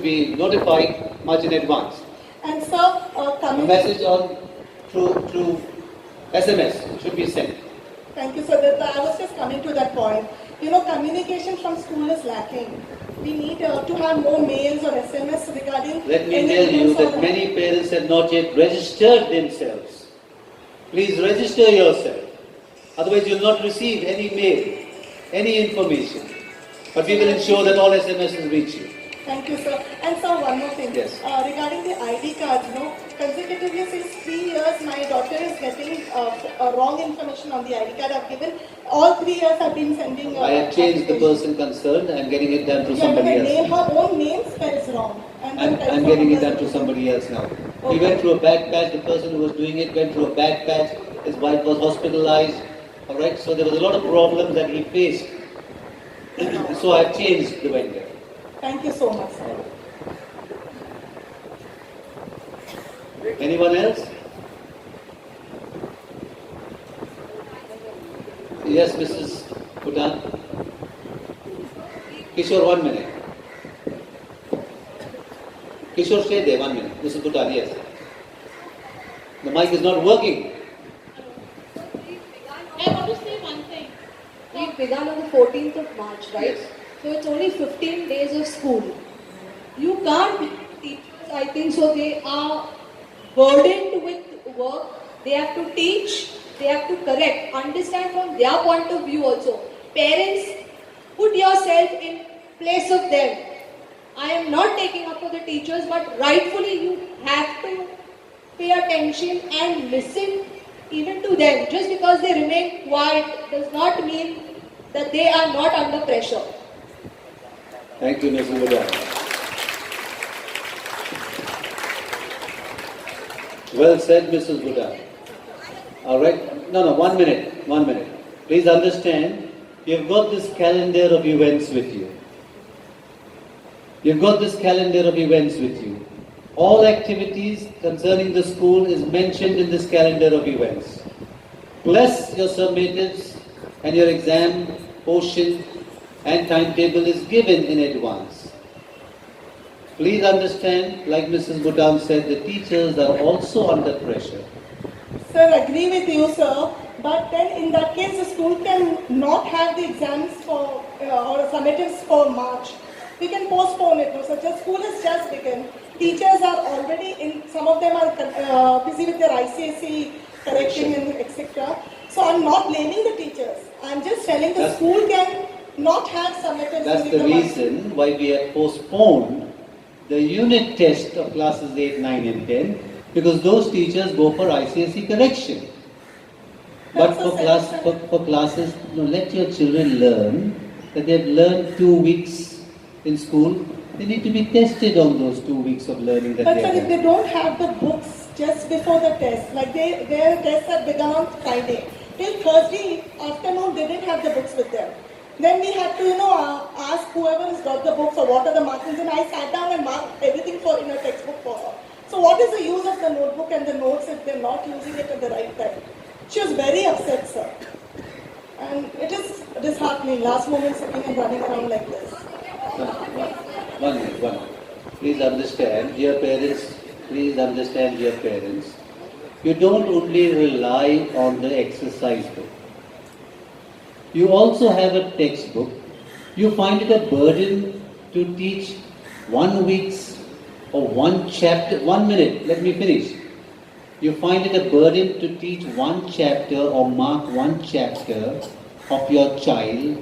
be notified much in advance. And sir, A coming. message on through SMS should be sent. Thank you, sir. I was just coming to that point. Communication from school is lacking. We need to have more mails or SMS regarding. Let me any tell you events or- that many parents have not yet registered themselves. Please register yourself. Otherwise you will not receive any mail, any information. But we will ensure that all SMSs reach you. Thank you, sir. And sir, one more thing. Yes. Regarding the ID cards, consecutively since 3 years, my daughter is getting wrong information on the ID card. I've given all 3 years. I've been sending. I have changed the person concerned and getting it done to somebody else. Her own name spells wrong. And then I'm telephone getting it numbers done to are somebody else now. We Okay. went through a bad patch. The person who was doing it went through a bad patch. His wife was hospitalized. All right. So there was a lot of problems that he faced. So I've changed the vendor. Thank you so much, sir. Anyone else? Yes, Mrs. Bhutan. Kishore, 1 minute. Kishore, stay there 1 minute. Mrs. Bhutan, yes. The mic is not working. I want to say one thing. We began on the 14th of March, right? Yes. So it's only 15 days of school. You can't teachers, I think so, they are burdened with work. They have to teach, they have to correct, understand from their point of view also. Parents, put yourself in place of them. I am not taking up for the teachers, but rightfully you have to pay attention and listen even to them. Just because they remain quiet does not mean that they are not under pressure. Thank you, Mrs. Bhutan. Well said, Mrs. Bhutan. All right. No, 1 minute. 1 minute. Please understand, you've got this calendar of events with you. You've got this calendar of events with you. All activities concerning the school is mentioned in this calendar of events. Plus your summatives and your exam portion and timetable is given in advance. Please understand, like Mrs. Bhutan said, the teachers are also under pressure. Sir, agree with you, sir. But then in that case, the school can not have the exams for or summatives for March. We can postpone it. So the school has just begun. Teachers are already in, some of them are busy with their ICSE correction and etc. So I'm not blaming the teachers. I'm just telling the school can not have summatives. That's during the month. reason why we have postponed the unit test of classes 8, 9 and 10, because those teachers go for ICSE correction. But That's for classes, let your children learn that they've learned 2 weeks in school They need to be tested on those 2 weeks of learning that But they sir, have if they done. don't have the books just before the test, like their tests have begun on Friday, till Thursday afternoon they didn't have the books with them. Then we had to, ask whoever has got the books or what are the markings, and I sat down and marked everything in a textbook for her. So what is the use of the notebook and the notes if they're not using it at the right time? She was very upset, sir. And it is disheartening, last moment sitting and running around like this. One minute. Please understand, dear parents, you don't only rely on the exercise book. You also have a textbook. You find it a burden to teach 1 week's or one chapter, 1 minute, let me finish. You find it a burden to teach one chapter or mark one chapter of your child,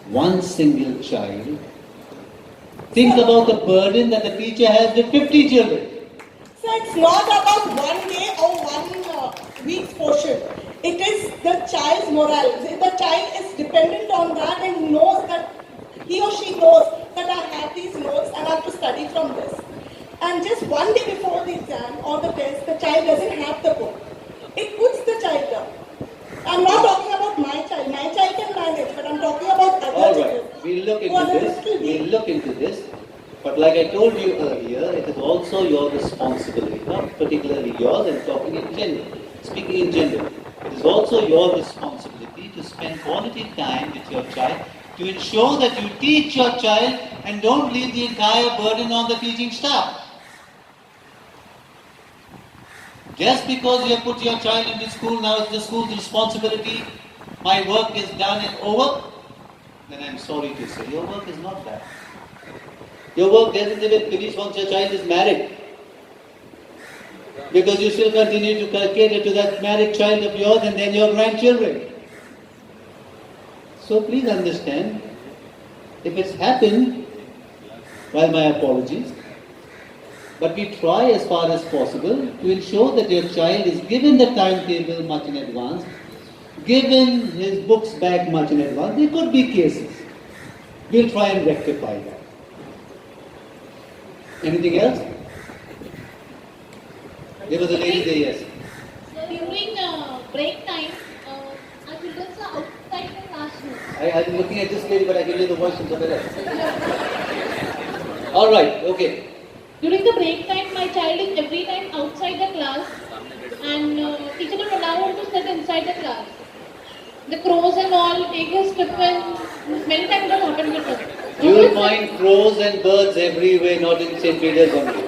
one single child. Think about the burden that the teacher has with 50 children. So it's not about 1 day or 1 week's portion. It is the child's morale. If the child is dependent on that and knows that he or she knows that I have these notes and I have to study from this. And just 1 day before the exam or the test, the child doesn't have the book. It puts the child down. I'm not talking about my child. My child can manage, but I'm talking about other All children. right, we'll look who are into a this. little weak. We'll look into this. But like I told you earlier, it is also your responsibility, not particularly yours, I'm talking in general, speaking in general. It is also your responsibility to spend quality time with your child to ensure that you teach your child and don't leave the entire burden on the teaching staff. Just because you have put your child into school, now it's the school's responsibility, my work is done and over, then I'm sorry to say, your work is not done. Your work doesn't even finish once your child is married. Because you still continue to cater to that married child of yours and then your grandchildren. So please understand, if it's happened, well, my apologies. But we try as far as possible to ensure that your child is given the timetable much in advance, given his books back much in advance. There could be cases. We'll try and rectify that. Anything else? There was a lady there, yes. So during break time, our children are outside the classroom. I'm looking at this lady, but I can hear the voice from somewhere else. All right, okay. During the break time, my child is every time outside the class, and teacher will allow him to sit inside the class. The crows and all take his tiffin. Many times it has happened with him. You will find crows and birds everywhere, not in St. Peter's only.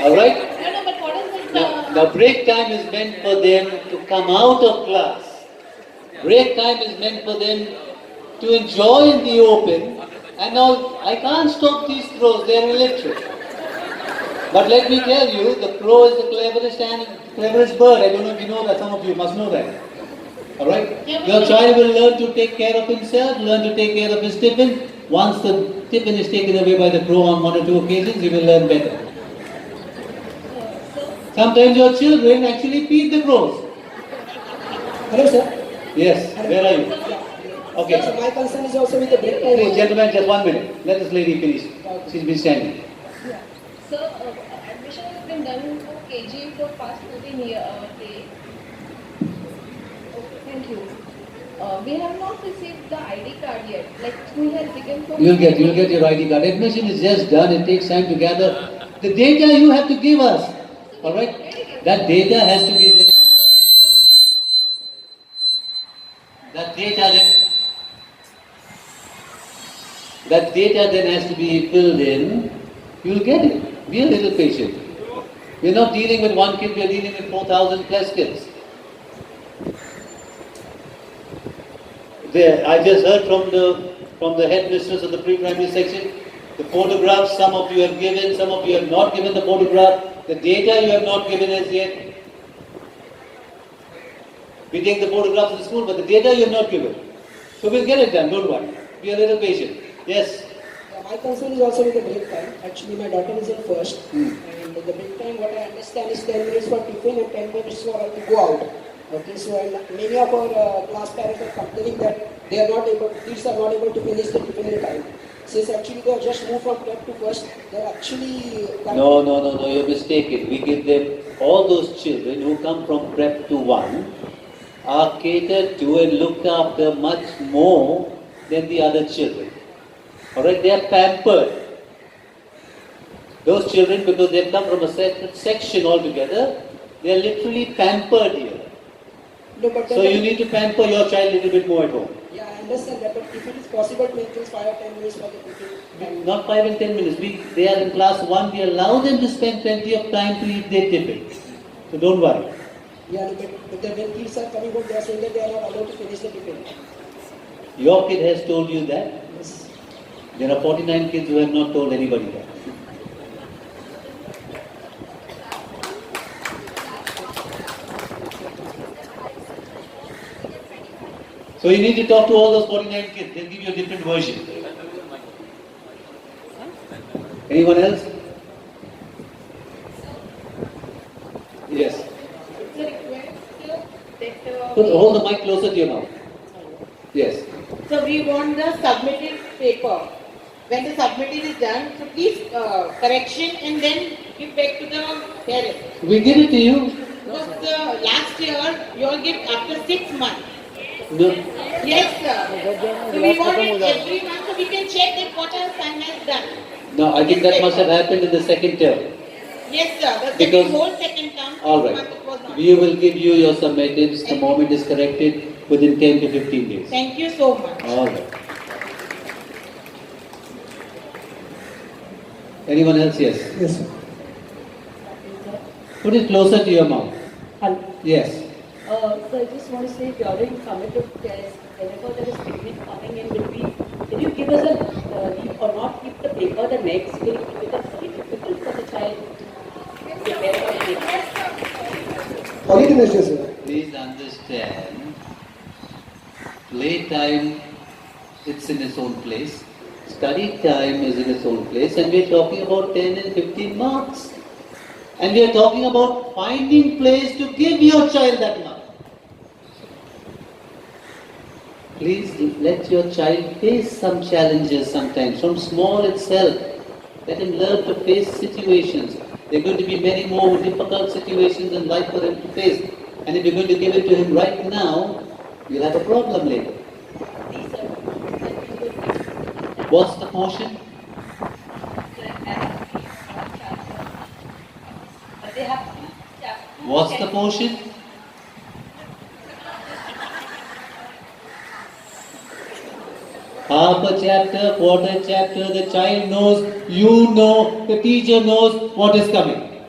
All right? No, but what is it? Now, break time is meant for them to come out of class. Break time is meant for them to enjoy in the open. And now, I can't stop these crows, they are illiterate. But let me tell you, the crow is the cleverest bird. I don't know if you know that, some of you must know that. Alright? Your child will learn to take care of himself, learn to take care of his tiffin. Once the tiffin is taken away by the crow on 1 or 2 occasions, he will learn better. Sometimes your children actually feed the crows. Hello, sir. Yes, where are you? Okay. So my concern is also with the break time. Please, gentlemen, just 1 minute. Let this lady finish. She's been standing. So, admission has been done for KG for past 14 years. Okay, thank you. We have not received the ID card yet. Like, school has begun for... You'll get your ID card. Admission is just done. It takes time to gather. The data you have to give us. Alright? That data has to be there. That data then has to be filled in. You'll get it. Be a little patient. We're not dealing with one kid, we're dealing with 4,000 plus kids. There, I just heard from the headmistress of the pre-primary section, the photographs some of you have given, some of you have not given the photograph, the data you have not given as yet. We take the photographs of the school, but the data you have not given. So we'll get it done, don't worry. Be a little patient. Yes? My concern is also with the break time. Actually, my daughter is in first. And the break time, what I understand is 10 minutes for tiffin and 10 minutes for her to go out. Okay, so many of our class parents are complaining that they are not able, kids are not able to finish the tiffin in time. since actually they have just moved from prep to first, they're actually... No, you're mistaken. We give them, all those children who come from prep to 1 are catered to and looked after much more than the other children. Alright, they are pampered. Those children, because they've come from a separate section altogether, they are literally pampered here. No, but So you need to pamper your child a little bit more at home. Yeah, I understand that, but if it is possible to increase 5 or 10 minutes for the tiffin... Not 5 and 10 minutes. They are in class 1, we allow them to spend plenty of time to eat their tiffin. So don't worry. Yeah, but when kids are coming home, they are saying that they are not allowed to finish the tiffin. Your kid has told you that? Yes. There are 49 kids who have not told anybody that. So you need to talk to all those 49 kids. They'll give you a different version. Anyone else? Yes. It's a request that Hold the mic closer to your mouth. Yes. So we want the submitted paper. When the submitted is done, so please correction and then give back to the parents. We give it to you. Because last year you all give after 6 months. No. Yes, sir. So we want it every month so we can check that what our son has done. No, I think that must have happened in the second term. Yes, sir. The Because- whole second term. All right. It was not. We will give you your summatives the moment it's corrected within 10 to 15 days. Thank you so much. All right. Anyone else? Yes. Yes, sir. Put it closer to your mouth. Yes. So I just want to say during summative test, whenever there is picnic coming in, can you give us a leave or not keep the paper the next day? It is very difficult for the child to prepare for the next. Quality measures, sir. Please understand, playtime, it's in its own place. Study time is in its own place, and we're talking about 10 and 15 marks. And we are talking about finding place to give your child that mark. Please let your child face some challenges sometimes, from small itself. Let him learn to face situations. There are going to be many more difficult situations in life for him to face. And if you're going to give it to him right now, you'll have a problem later. What's the portion? What's the portion? Half a chapter, quarter chapter, the child knows, you know, the teacher knows what is coming.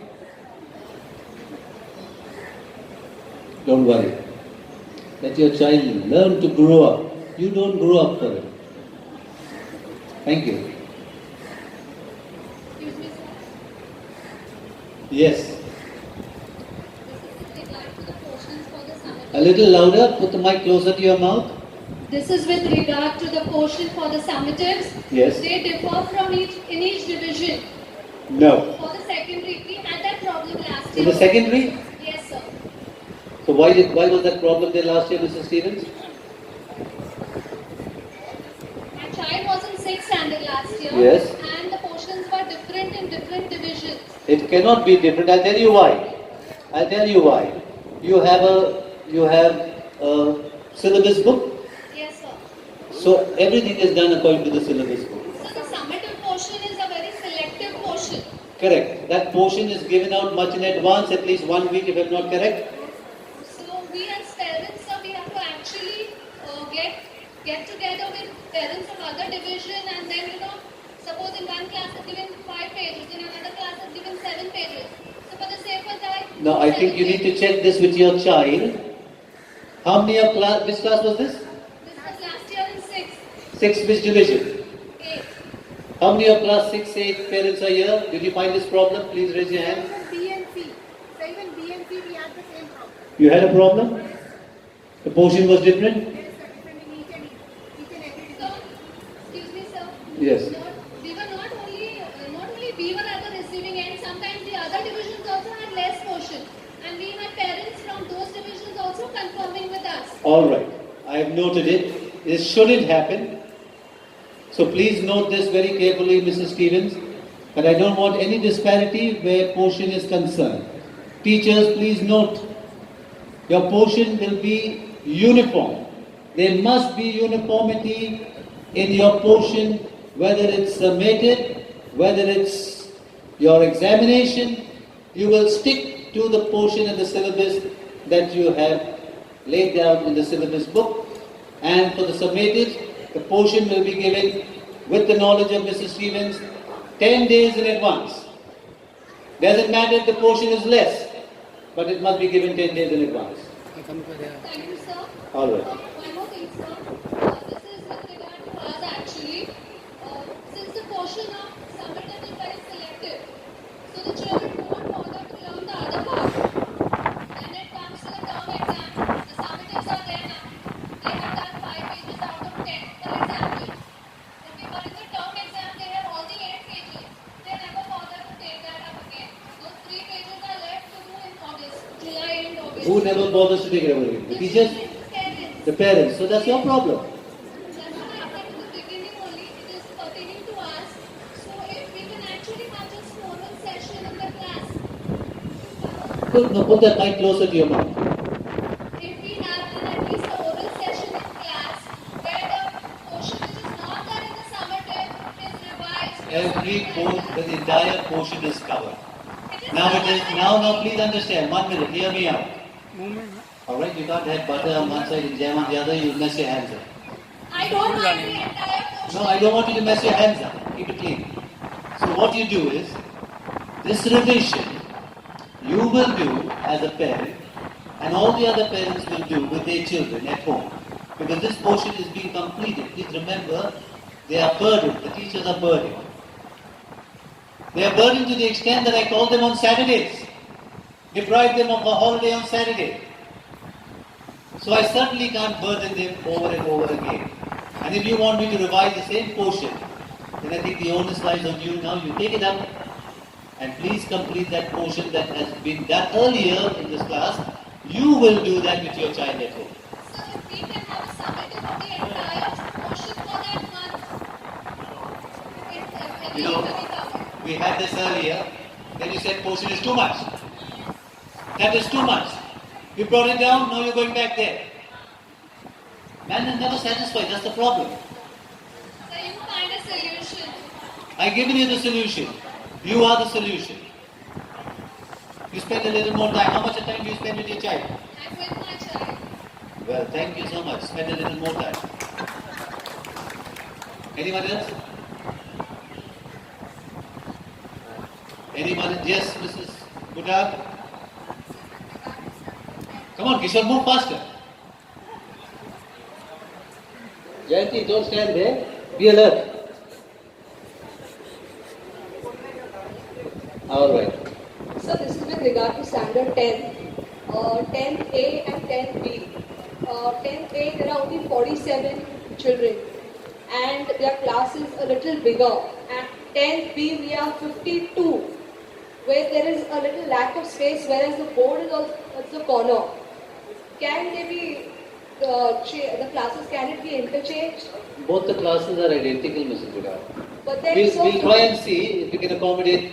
Don't worry. Let your child learn to grow up. You don't grow up for it. Thank you. Excuse me, sir. Yes. This is with regard to the portions for the summative. A little louder, put the mic closer to your mouth. This is with regard to the portion for the summatives. Yes. They differ from each division. No. For the secondary, we had that problem last In year. the secondary? Yes, sir. So why was that problem there last year, Mr. Stevens? My child was in 6th standard last year. Yes. And the portions were different in different divisions. It cannot be different. I'll tell you why. I'll tell you why. You have a syllabus book. Yes, sir. So everything is done according to the syllabus book. So the summative portion is a very selective portion. Correct. That portion is given out much in advance, at least 1 week if I'm not correct. So we as parents, sir, we have to actually get together with parents from other division, and then suppose in one class is given 5 pages, in another class is given 7 pages. So for the sake of that. Now I think you need to check this with your child. How many of class? Which class was this? This was last year in 6th, 6, which division? 8th. How many of class 6, 8 parents are here? Did you find this problem? Please raise your hand. Even B and C. So even B and C, we have the same problem. You had a problem? The portion was different? There is a different in each and every So, excuse me, sir. Yes. We were not only we were at the receiving end, sometimes the other divisions also had less portion. And we had parents from those divisions also confirming with us. Alright. I have noted it. This shouldn't happen. So please note this very carefully, Mrs. Stevens, but I don't want any disparity where portion is concerned. Teachers, please note, your portion will be uniform. There must be uniformity in your portion, whether it's summated, whether it's your examination. You will stick to the portion and the syllabus that you have laid down in the syllabus book. And for the summated, the portion will be given with the knowledge of Mrs. Stevens 10 days in advance. Doesn't matter if the portion is less, but it must be given 10 days in advance. Thank you, sir. All right. One more thing, sir. This is with regard to us actually. Since the portion of summative is very selective, so the children don't bother to learn the other part. When it comes to the term exam, the summatives are there now. They have done 5 pages out of 10, for example. But in the term exam, they have all the 8 pages. They never bother to take that up again. Those 3 pages are left to do in August, July and August. Who never bothers to take it away? The teachers? The parents. So that's your problem. That's what I said in the beginning only. It is pertaining to us. So if we can actually have just formal session in the class. Put that mic closer to your mouth. If we have at least an oral session in class where the portion which is not there in the summative is revised. The entire portion is covered. Now please understand. 1 minute, hear me out. Alright, you can't have butter on one side and jam on the other, you mess your hands up. I don't mind the entire portion. No, I don't want you to mess your hands up. Keep it clean. So what you do is, this revision, you will do as a parent, and all the other parents will do with their children at home. Because this portion is being completed. Please remember, they are burdened. The teachers are burdened. They are burdened to the extent that I call them on Saturdays. Deprive them of a holiday on Saturday. So I certainly can't burden them over and over again. And if you want me to revise the same portion, then I think the onus lies on you now. You take it up and please complete that portion that has been done earlier in this class. You will do that with your child at home. So if we can have a summative of the entire portion for that month, You know, we had this earlier. Then you said portion is too much. That is too much. You brought it down, now you're going back there. Man is never satisfied, that's the problem. so you find a solution. I've given you the solution. You are the solution. You spend a little more time. How much time do you spend with your child? I'm with my child. Well, thank you so much. Spend a little more time. Anyone else? Anyone? Yes, Mrs. Buddha? Come on, Kishore, move faster. Jayanti, don't stand there. Be alert. All right. So this is with regard to standard 10, 10A and 10B. 10A, there are only 47 children and their class is a little bigger. And 10B, we are 52, where there is a little lack of space, whereas the board is also at the corner. Can they be, the classes, can it be interchanged? Both the classes are identical, Mrs. Buddha. But then We'll try and see if we can accommodate.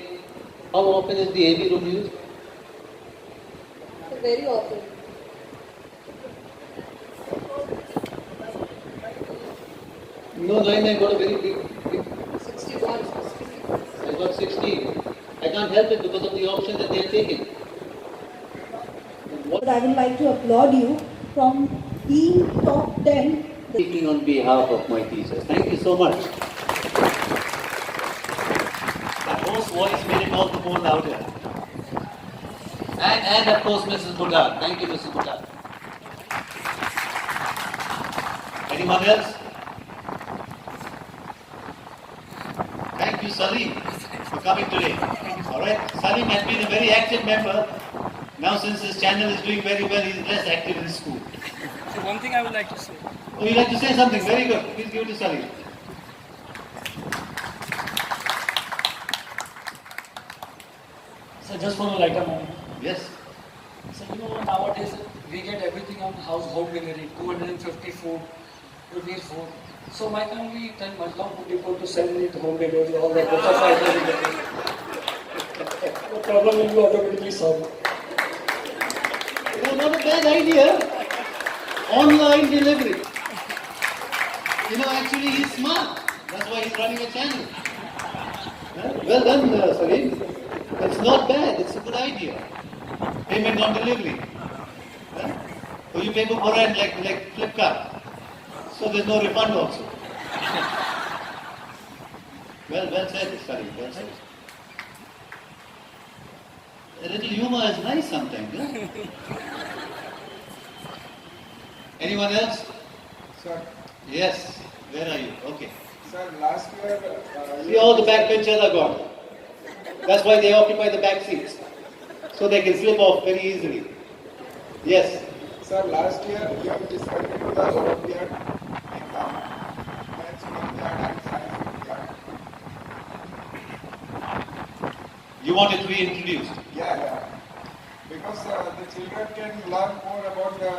How often is the AV room used? Very often. No, I got a very big. 61. I got 16. I can't help it because of the option that they are taking. But I would like to applaud you from being top 10. Speaking on behalf of my teachers. Thank you so much. That hoarse voice made it all the more louder. And of course Mrs. Buddha. Thank you, Mrs. Buddha. Anyone else? Thank you, Salim, for coming today. Alright, Salim has been a very active member. Now since his channel is doing very well, he is less active in school. So one thing I would like to say. Oh, you'd like to say something? Very good. Please give it to Salim. So just for a lighter moment. Yes. So nowadays we get everything on home delivery, 250 food, rupees food. So my family tell Mazgaon Mumbai people to send me to Mumbai with all the books of the problem will be automatically solved. Not a bad idea. Online delivery. Actually he's smart. That's why he's running a channel. Well done, Salim. It's not bad. It's a good idea. Payment on delivery. So you pay for brand like Flipkart. So there's no refund also. Well said, Salim. Well said. A little humor is nice sometimes. Yeah? Anyone else? Sir. Yes. Where are you? Okay. Sir, last year... See, all the backbenchers are gone. That's why they occupy the back seats. So they can slip off very easily. Yes. Sir, last year you have discontinued the Olympiad exam. Maths Olympiad and Science Olympiad. You want it reintroduced? Yeah. Because the children can learn more about the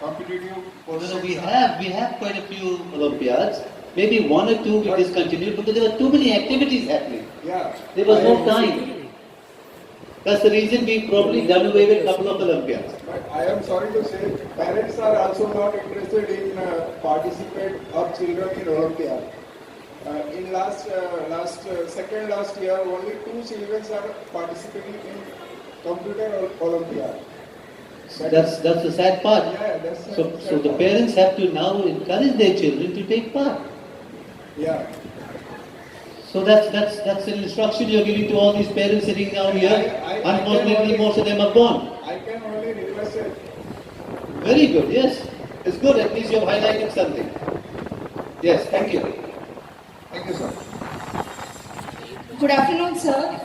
competitive courses. No, we have quite a few Olympiads. Maybe one or two we discontinued because there were too many activities happening. Yeah. There was no time. That's the reason we probably done away with a couple of Olympiads. But I am sorry to say, parents are also not interested in participate of children in Olympiad. In second last year, only 2 children are participating in computer Olympiad. That's the sad part. Yeah, that's so the parents have to now encourage their children to take part. Yeah. So that's an instruction you're giving to all these parents sitting down here. Unfortunately, most of them are gone. I can only request it. Very good. Yes, it's good. At least you've highlighted something. Yes, thank you. Thank you, sir. Good afternoon, sir.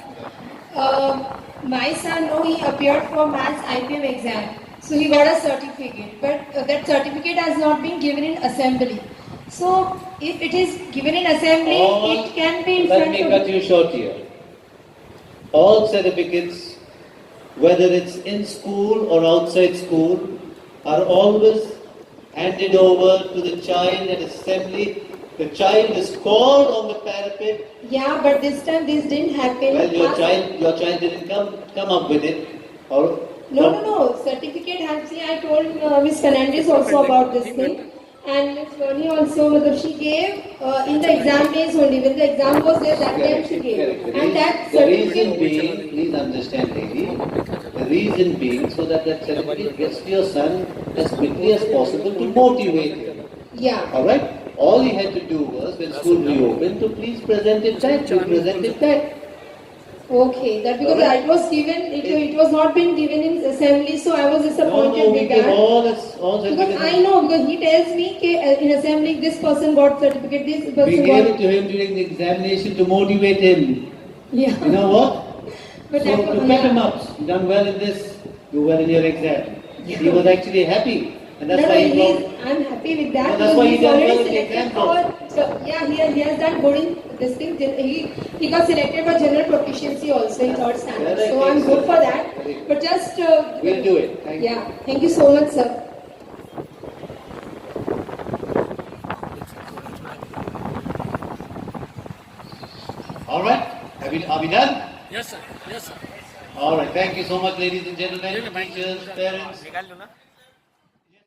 My son, he appeared for maths IPM exam. So he got a certificate. But that certificate has not been given in assembly. So if it is given in assembly, it can be in front of... Let me cut you short here. All certificates, whether it's in school or outside school, are always handed over to the child at assembly. The child is called on the parapet. Yeah, but this time this didn't happen. Well, your child didn't come up with it. Or No. Certificate has. See, I told Miss Fernandez also about this thing, and Miss Vernie also. She gave in the exam days only. When the exam was there, that time she gave. And that the reason being, please understand, lady. The reason being so that certificate gets to your son as quickly as possible to motivate him. Yeah. All right. All he had to do was, when school reopened, to please present it back. To present it back. Okay, that because it was given, it was not been given in assembly, so I was disappointed with that. All because I know, because he tells me in assembly this person got certificate, this person got... We gave it to him during the examination to motivate him. Yeah. You know what? But so to pep him up, you done well in this, do well in your exam. Yeah. He was actually happy. And that's why I'm happy with that. No, that's why he done well in the selected exam. he has done good in this thing. He got selected for general proficiency also in 3rd standard. Correct, So I'm good for that. But just... we'll do it. Thank you. Thank you so much, sir. All right. Are we done? Yes, sir. Yes, sir. All right. Thank you so much, ladies and gentlemen, teachers, parents.